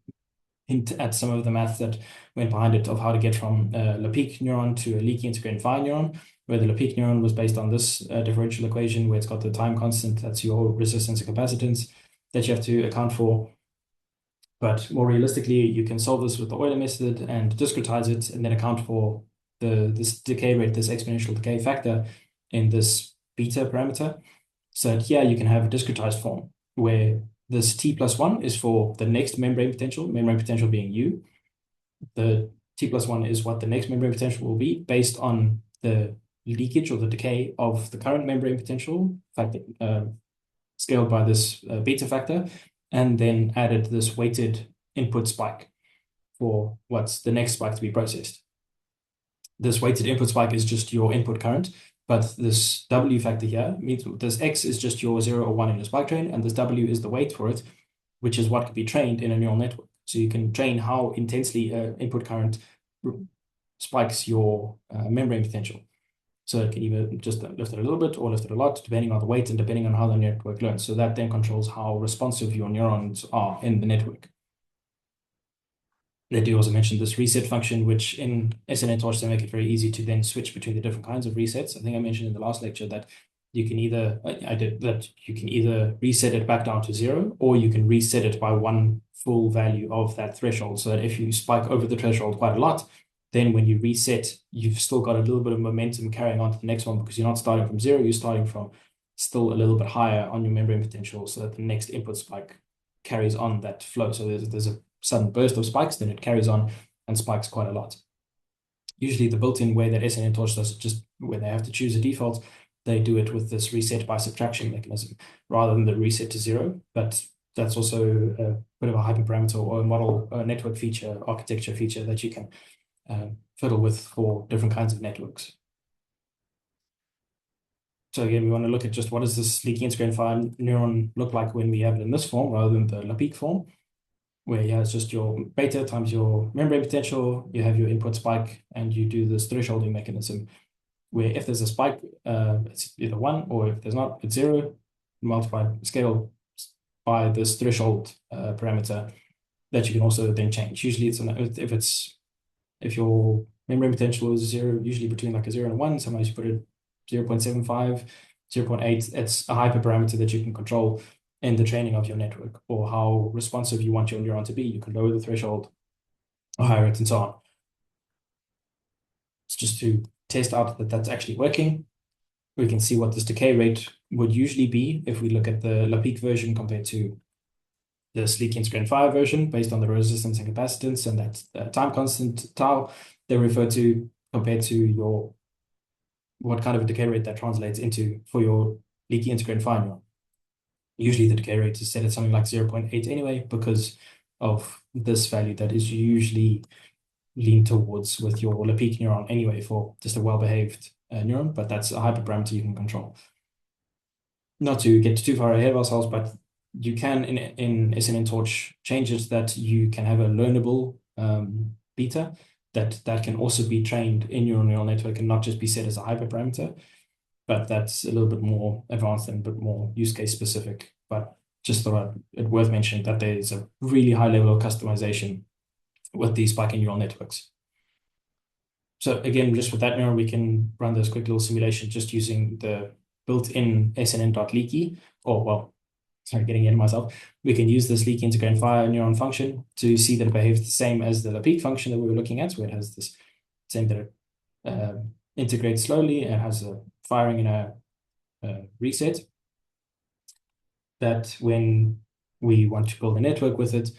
hint at some of the math that went behind it of how to get from a Lepeak neuron to a leaky integrated fine neuron, where the Lepeak neuron was based on this differential equation where it's got the time constant, that's your resistance and capacitance that you have to account for. But more realistically, you can solve this with the Euler method and discretize it, and then account for this decay rate, this exponential decay factor in this beta parameter. So here you can have a discretized form where this t+1 is for the next membrane potential being u. The t+1 is what the next membrane potential will be based on the leakage or the decay of the current membrane potential factor, scaled by this beta factor, and then added this weighted input spike for what's the next spike to be processed. This weighted input spike is just your input current, but this W factor here means this X is just your 0 or 1 in the spike train, and this W is the weight for it, which is what could be trained in a neural network. So you can train how intensely input current spikes your membrane potential. So it can either just lift it a little bit or lift it a lot, depending on the weight and depending on how the network learns. So that then controls how responsive your neurons are in the network. They do also mention this reset function, which in SNN-torch, they make it very easy to then switch between the different kinds of resets. I think I mentioned in the last lecture that you can either, you can either reset it back down to 0, or you can reset it by one full value of that threshold. So that if you spike over the threshold quite a lot, then when you reset, you've still got a little bit of momentum carrying on to the next one, because you're not starting from 0, you're starting from still a little bit higher on your membrane potential, so that the next input spike carries on that flow. So there's a sudden burst of spikes, then it carries on and spikes quite a lot. Usually the built-in way that SNN-torch does it, just where they have to choose a default, they do it with this reset by subtraction mechanism rather than the reset to 0. But that's also a bit of a hyperparameter or a model, a network feature, architecture feature that you can fiddle with for different kinds of networks. So again, we want to look at just what does this leaky integrated fire neuron look like when we have it in this form rather than the LaPeek form, where you have just your beta times your membrane potential, you have your input spike, and you do this thresholding mechanism, where if there's a spike, it's either 1, or if there's not, it's 0, multiply, scale by this threshold parameter that you can also then change. Usually it's if your membrane potential is 0, usually between like a 0 and a 1, sometimes you put it 0.75, 0.8, it's a hyperparameter that you can control in the training of your network, or how responsive you want your neuron to be. You can lower the threshold or higher it and so on. It's just to test out that that's actually working. We can see what this decay rate would usually be if we look at the LaPeek version compared to the sleek integrated fire version based on the resistance and capacitance and that time constant tau they refer to compared to your what kind of a decay rate that translates into for your leaky integrated fire neuron. Usually the decay rate is set at something like 0.8 anyway, because of this value that is usually leaned towards with your LaPeek neuron anyway for just a well-behaved neuron, but that's a hyperparameter you can control. Not to get too far ahead of ourselves, but you can in SNN-Torch change it that you can have a learnable beta that can also be trained in your neural network and not just be set as a hyperparameter. But that's a little bit more advanced and a bit more use case specific. But just thought it worth mentioning that there's a really high level of customization with these spiking neural networks. So again, just with that neuron, we can run this quick little simulation just using the built-in SNN.leaky, or well, sorry, getting ahead of myself. We can use this leaky integrated fire neuron function to see that it behaves the same as the LaPeek function that we were looking at, where it has this same that it integrates slowly and has a firing in a reset. That when we want to build a network with it,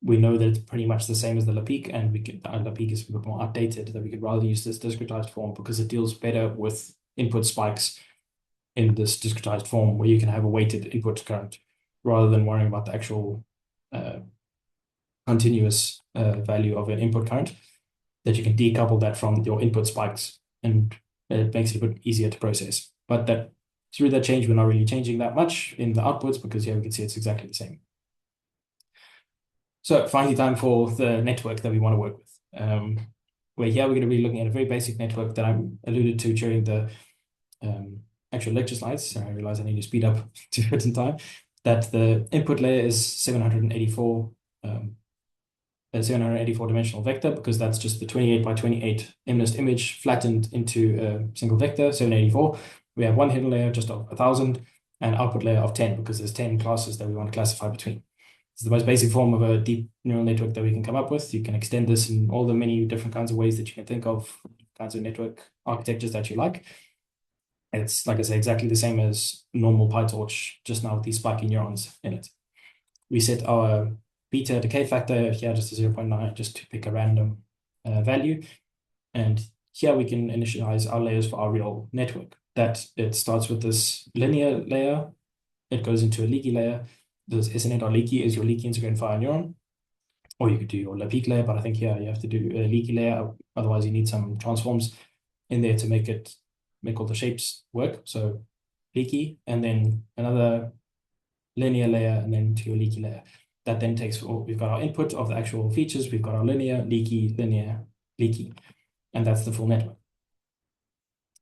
we know that it's pretty much the same as the LaPeek, and LaPeek is a bit more updated, that we could rather use this discretized form because it deals better with input spikes in this discretized form, where you can have a weighted input current rather than worrying about the actual continuous value of an input current, that you can decouple that from your input spikes, and it makes it a bit easier to process. But that through that change, we're not really changing that much in the outputs, because here we can see it's exactly the same. So finally, time for the network that we want to work with. Where here we're going to be looking at a very basic network that I alluded to during the actual lecture slides. So I realize I need to speed up to fit in time. That the input layer is 784 dimensional vector, because that's just the 28 by 28 MNIST image flattened into a single vector, 784. We have one hidden layer just of 1,000, and output layer of 10, because there's 10 classes that we want to classify between. It's the most basic form of a deep neural network that we can come up with. You can extend this in all the many different kinds of ways that you can think of, kinds of network architectures that you like. It's, like I say, exactly the same as normal PyTorch, just now with these spiky neurons in it. We set our beta decay factor here just to 0.9, just to pick a random value. And here we can initialize our layers for our real network. That it starts with this linear layer, it goes into a leaky layer. This SNN.leaky is your leaky integrated fire neuron, or you could do your LaPeek layer, but I think here you have to do a leaky layer, otherwise you need some transforms in there to make all the shapes work. So leaky, and then another linear layer, and then to your leaky layer. That then takes, we've got our input of the actual features, we've got our linear, leaky, and that's the full network.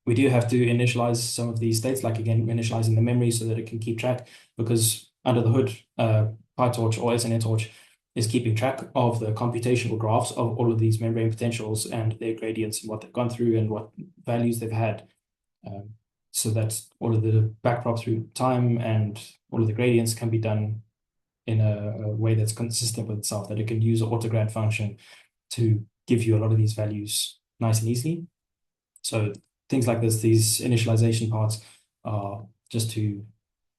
We do have to initialize some of these states, like again, initializing the memory so that it can keep track, because under the hood, PyTorch or SNN-Torch is keeping track of the computational graphs of all of these membrane potentials and their gradients and what they've gone through and what values they've had. So that all of the backprop through time and all of the gradients can be done in a way that's consistent with itself, that it can use an autograd function to give you a lot of these values nice and easily. So things like this, these initialization parts are just to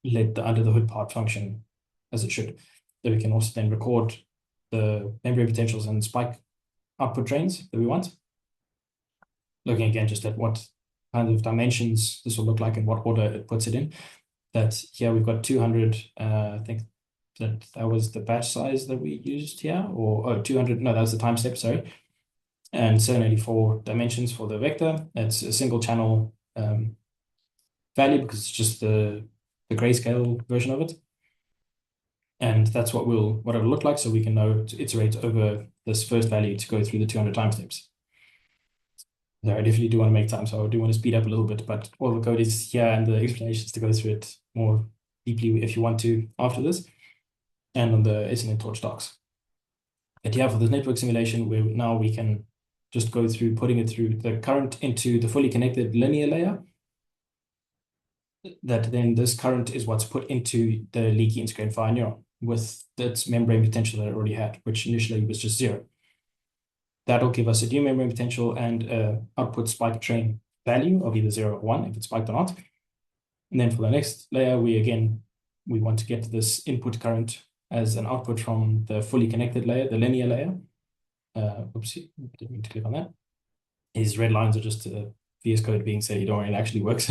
let the under the hood part function as it should. That we can also then record the membrane potentials and spike output trains that we want. Looking again just at what kind of dimensions this will look like and what order it puts it in. That here we've got 200, I think that was the batch size that we used here, or 200, no, that was the time step, sorry. And 784 dimensions for the vector. That's a single channel value because it's just the grayscale version of it. And that's what it'll look like, so we can know to iterate over this first value to go through the 200 time steps. There, I definitely do want to make time, so I do want to speed up a little bit, but all the code is here and the explanations to go through it more deeply if you want to after this, and on the SNN-Torch docs. But yeah, for this network simulation, now we can just go through putting it through the current into the fully connected linear layer. That then this current is what's put into the leaky integrated fire neuron with its membrane potential that it already had, which initially was just 0. That'll give us a new membrane potential and an output spike train value of either 0 or 1 if it's spiked or not. And then for the next layer, we want to get this input current as an output from the fully connected layer, the linear layer. Oopsie, didn't mean to click on that. These red lines are just VS Code being said, don't worry, it actually works.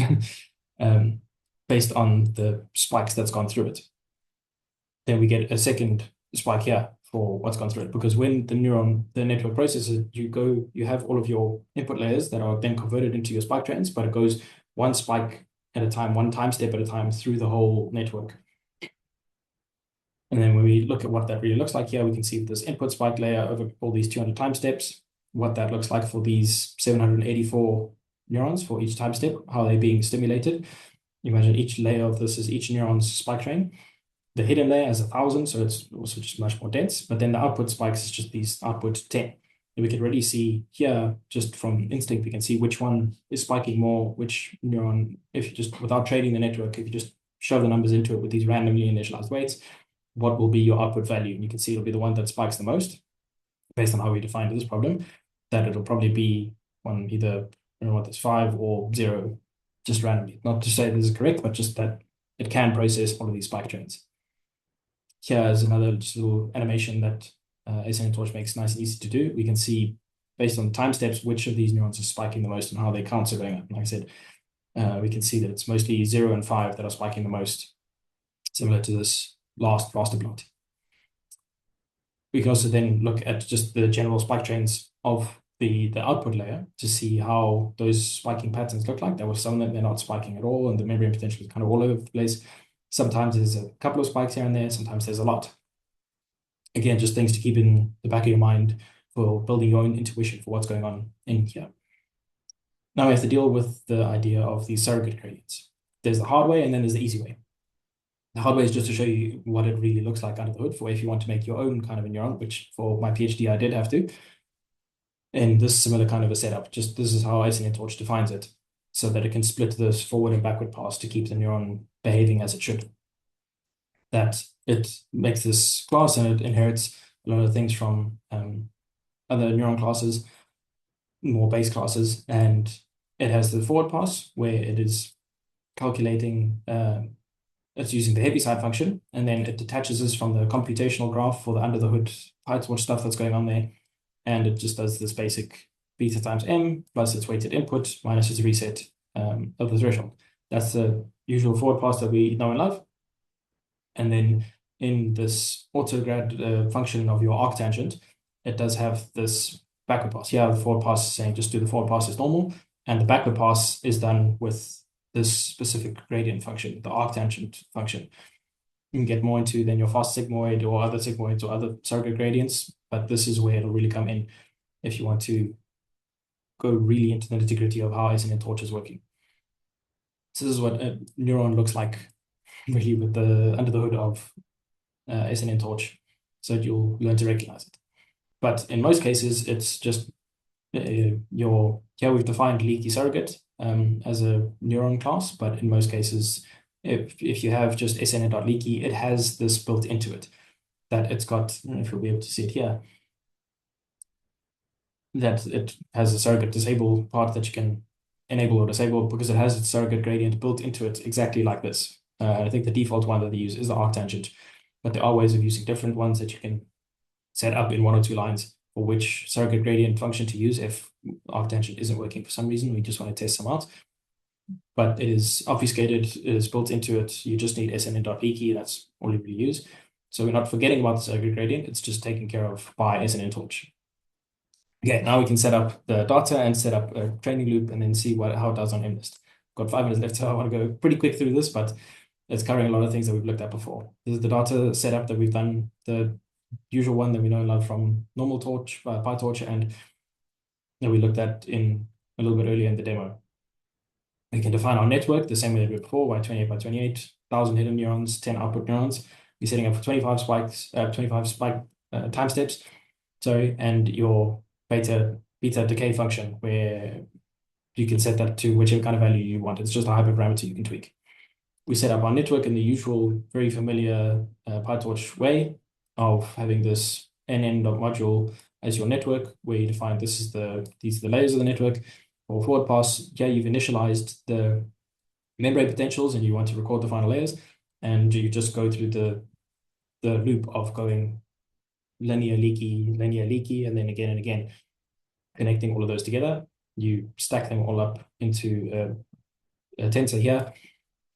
Based on the spikes that's gone through it. Then we get a second spike here for what's gone through it, because when the network processes, you have all of your input layers that are then converted into your spike trains, but it goes one spike at a time, one time step at a time through the whole network. And then when we look at what that really looks like here, we can see this input spike layer over all these 200 time steps, what that looks like for these 784 neurons for each time step, how they're being stimulated. Imagine each layer of this is each neuron's spike train. The hidden layer has 1,000, so it's also just much more dense. But then the output spikes is just these output 10. And we can really see here, just from instinct, we can see which one is spiking more, which neuron, if you just, without trading the network, if you just shove the numbers into it with these randomly initialized weights, what will be your output value? And you can see it'll be the one that spikes the most, based on how we defined this problem, that it'll probably be on either, I don't know what this, 5 or 0, just randomly. Not to say this is correct, but just that it can process all of these spike trains. Here is another just little animation that SNN-Torch makes nice and easy to do. We can see, based on time steps, which of these neurons are spiking the most and how their counts are going up. Like I said, we can see that it's mostly 0 and 5 that are spiking the most, similar to this last raster plot. We can also then look at just the general spike trains of the output layer to see how those spiking patterns look like. There were some that they're not spiking at all, and the membrane potential is kind of all over the place. Sometimes there's a couple of spikes here and there, sometimes there's a lot. Again, just things to keep in the back of your mind for building your own intuition for what's going on in here. Now we have to deal with the idea of these surrogate gradients. There's the hard way and then there's the easy way. The hard way is just to show you what it really looks like under the hood for if you want to make your own kind of a neuron, which for my PhD I did have to. In this similar kind of a setup, just this is how SNN-Torch defines it, so that it can split this forward and backward pass to keep the neuron behaving as it should. That it makes this class and it inherits a lot of things from other neuron classes, more base classes, and it has the forward pass where it is calculating, it's using the heaviside function, and then it detaches this from the computational graph for the under the hood PyTorch stuff that's going on there. And it just does this basic beta times m plus its weighted input minus its reset of the threshold. That's the usual forward pass that we know and love. And then in this autograd function of your arctangent, it does have this backward pass. Here, the forward pass is saying just do the forward pass as normal, and the backward pass is done with this specific gradient function, the arctangent function. You can get more into then your fast sigmoid or other sigmoids or other surrogate gradients, but this is where it'll really come in if you want to go really into the nitty-gritty of how SNN-Torch is working. So this is what a neuron looks like really with the under the hood of SNN-Torch, so you'll learn to recognize it. But in most cases, it's just here we've defined leaky surrogate as a neuron class, but in most cases, if you have just SNN.leaky, it has this built into it, that it's got, I don't know if you'll be able to see it here, that it has a surrogate disable part that you can enable or disable because it has its surrogate gradient built into it exactly like this. I think the default one that they use is the arctangent, but there are ways of using different ones that you can set up in 1 or 2 lines for which surrogate gradient function to use if arctangent isn't working for some reason. We just want to test some out. But it is obfuscated, it is built into it. You just need SNN.leaky, that's all you really use. So we're not forgetting about the circuit gradient. It's just taken care of by SNN torch. Okay, now we can set up the data and set up a training loop and then see how it does on MNIST. Got 5 minutes left, so I want to go pretty quick through this, but it's covering a lot of things that we've looked at before. This is the data setup that we've done, the usual one that we know and love from normal torch, PyTorch, and that we looked at in a little bit earlier in the demo. We can define our network the same way that we did before, by 28 by 28, 1,000 hidden neurons, 10 output neurons. We're setting up for 25 spikes, 25 spike time steps. Sorry, and your beta decay function, where you can set that to whichever kind of value you want. It's just a hyperparameter you can tweak. We set up our network in the usual, very familiar PyTorch way of having this NN.module as your network, where you define these are the layers of the network. For forward pass, yeah, you've initialized the membrane potentials and you want to record the final layers, and you just go through the loop of going linear, leaky, and then again and again, connecting all of those together. You stack them all up into a tensor here.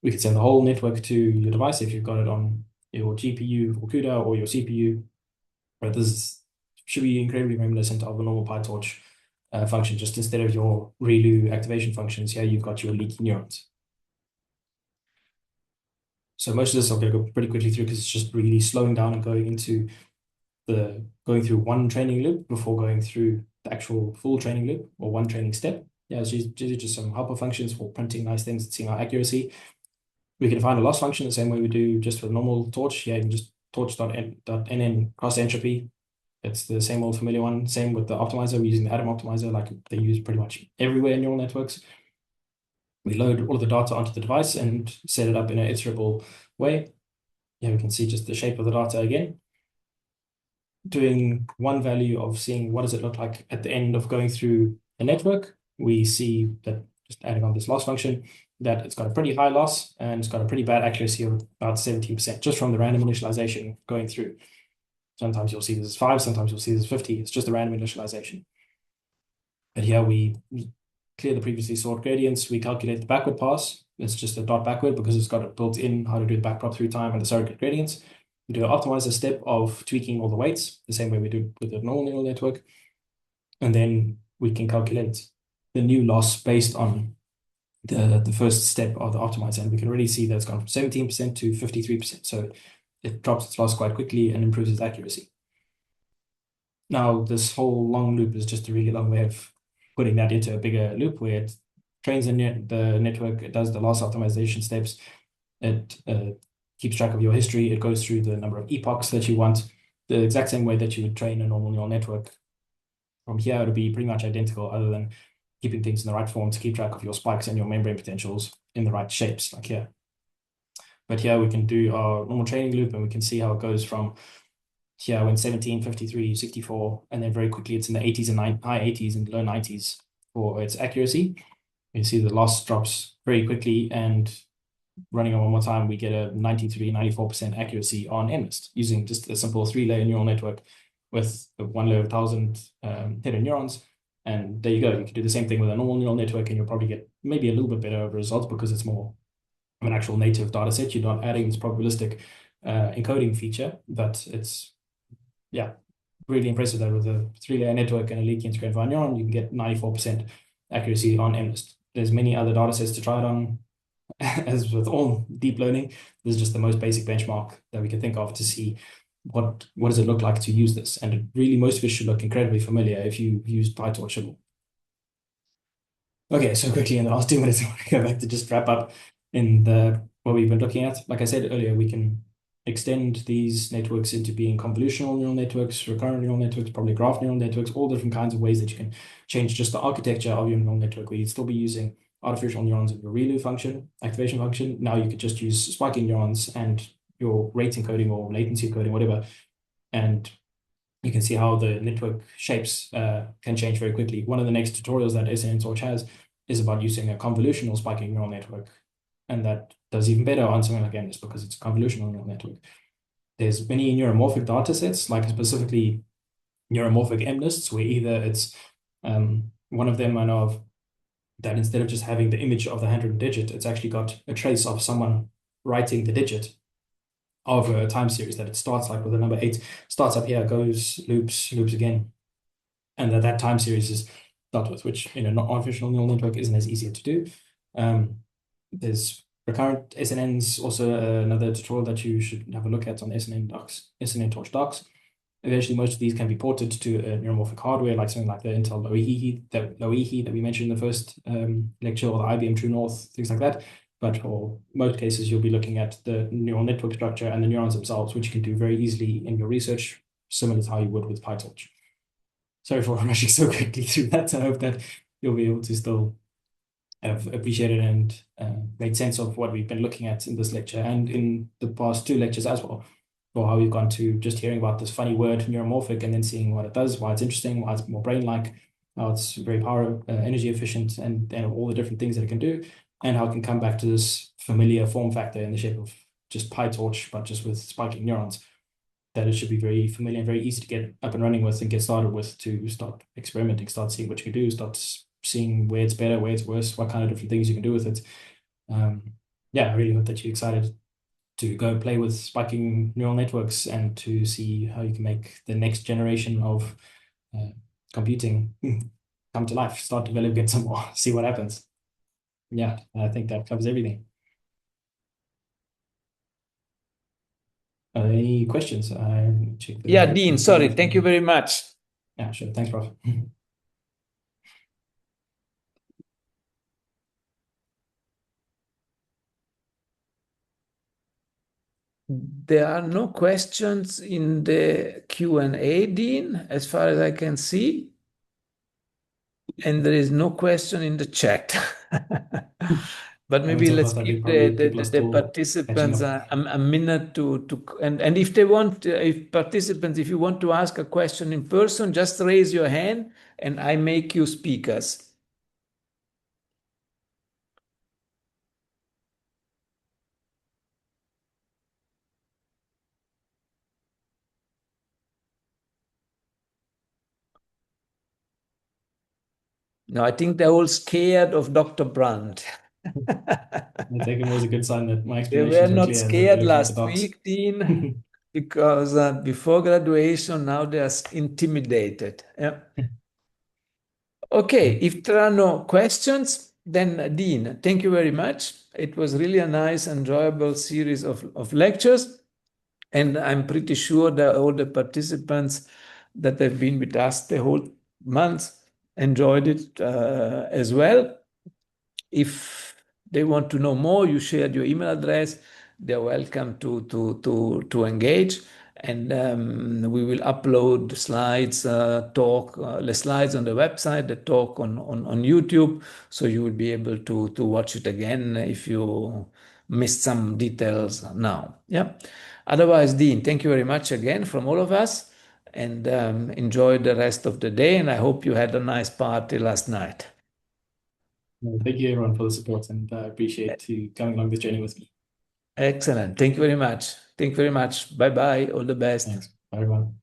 We can send the whole network to your device if you've got it on your GPU or CUDA or your CPU. But this should be incredibly reminiscent of a normal PyTorch function. Just instead of your ReLU activation functions, here you've got your leaky neurons. So most of this I'm going to go pretty quickly through because it's just really slowing down and going through one training loop before going through the actual full training loop or one training step. Yeah, it's just some helper functions for printing nice things and seeing our accuracy. We can find a loss function the same way we do just for the normal torch. Yeah, you can just torch.nn cross entropy. It's the same old familiar one. Same with the optimizer. We're using the Atom optimizer like they use pretty much everywhere in neural networks. We load all of the data onto the device and set it up in an iterable way. Yeah, we can see just the shape of the data again. Doing one value of seeing what does it look like at the end of going through a network. We see that just adding on this loss function, that it's got a pretty high loss and it's got a pretty bad accuracy of about 17% just from the random initialization going through. Sometimes you'll see this as 5, sometimes you'll see this as 50. It's just a random initialization. But here we clear the previously stored gradients. We calculate the backward pass. It's just a dot backward because it's got it built in how to do the backprop through time and the surrogate gradients. We do an optimizer step of tweaking all the weights, the same way we do with the normal neural network. And then we can calculate the new loss based on the first step of the optimizer. And we can really see that it's gone from 17% to 53%. So it drops its loss quite quickly and improves its accuracy. Now, this whole long loop is just a really long way of putting that into a bigger loop where it trains the network, it does the loss optimization steps, it keeps track of your history, it goes through the number of epochs that you want, the exact same way that you would train a normal neural network. From here, it'll be pretty much identical, other than keeping things in the right form to keep track of your spikes and your membrane potentials in the right shapes, like here. But here we can do our normal training loop and we can see how it goes from here when 17, 53, 64, and then very quickly it's in the 80s and high 80s and low 90s for its accuracy. You see the loss drops very quickly, and running it one more time, we get a 93, 94% accuracy on MNIST using just a simple 3-layer neural network with one layer of 1,000 hidden neurons. And there you go. You can do the same thing with a normal neural network, and you'll probably get maybe a little bit better results because it's more of an actual native data set. You're not adding this probabilistic encoding feature, but it's, yeah, really impressive that with a 3-layer network and a leaky integrated via neuron, you can get 94% accuracy on MNIST. There's many other data sets to try it on. As with all deep learning, this is just the most basic benchmark that we can think of to see what does it look like to use this. And really, most of it should look incredibly familiar if you used PyTorch at all. Okay, so quickly in the last 2 minutes, I want to go back to just wrap up in what we've been looking at. Like I said earlier, we can extend these networks into being convolutional neural networks, recurrent neural networks, probably graph neural networks, all different kinds of ways that you can change just the architecture of your neural network, where you'd still be using artificial neurons in your ReLU function, activation function. Now you could just use spiking neurons and your rate encoding or latency encoding, whatever. And you can see how the network shapes can change very quickly. One of the next tutorials that SNN-Torch has is about using a convolutional spiking neural network. And that does even better on something like MNIST because it's a convolutional neural network. There's many neuromorphic data sets, like specifically neuromorphic MNISTs, where either it's one of them I know of, that instead of just having the image of the handwritten digit, it's actually got a trace of someone writing the digit of a time series, that it starts like with the number 8, starts up here, goes, loops, loops again, and that time series is dealt with, which, not artificial neural network isn't as easy to do. There's recurrent SNNs, also another tutorial that you should have a look at on SNN docs, SNN Torch docs. Eventually, most of these can be ported to neuromorphic hardware, like something like the Intel Loihi that we mentioned in the first lecture, or the IBM True North, things like that. But for most cases, you'll be looking at the neural network structure and the neurons themselves, which you can do very easily in your research, similar to how you would with PyTorch. Sorry for rushing so quickly through that. I hope that you'll be able to still have appreciated and made sense of what we've been looking at in this lecture and in the past 2 lectures as well, for how we've gone to just hearing about this funny word neuromorphic and then seeing what it does, why it's interesting, why it's more brain-like, how it's very energy efficient, and all the different things that it can do, and how it can come back to this familiar form factor in the shape of just PyTorch, but just with spiking neurons, that it should be very familiar and very easy to get up and running with and get started with, to start experimenting, start seeing what you can do, start seeing where it's better, where it's worse, what kind of different things you can do with it. Yeah, I really hope that you're excited to go play with spiking neural networks and to see how you can make the next generation of computing come to life, start developing it some more, see what happens. Yeah, I think that covers everything. Any questions? Check the Yeah, Dean, sorry. Thank you very much. Yeah, sure. Thanks, Prof. There are no questions in the Q&A, Dean, as far as I can see. And there is no question in the chat. But maybe let's give the participants a minute and if they want, if participants, if you want to ask a question in person, just raise your hand and I make you speakers. No, I think they're all scared of Dr. Brandt. I think it was a good sign that my They explanations were were not clear and that they're scared looking at the last docs. week, Dean, because before graduation, now they are intimidated. Yeah. Okay, if there are no questions, then Dean, thank you very much. It was really a nice, enjoyable series of lectures. And I'm pretty sure that all the participants that have been with us the whole month enjoyed it as well. If they want to know more, you shared your email address. They're welcome to engage. And we will upload the slides, the slides on the website, the talk on YouTube. So you will be able to watch it again if you missed some details now. Yeah. Otherwise, Dean, thank you very much again from all of us, and enjoy the rest of the day. And I hope you had a nice party last night. Thank you, everyone, for the support, and I appreciate you coming along this journey with me. Excellent. Thank you very much. Thank you very much. Bye-bye. All the best. Thanks. Bye, everyone.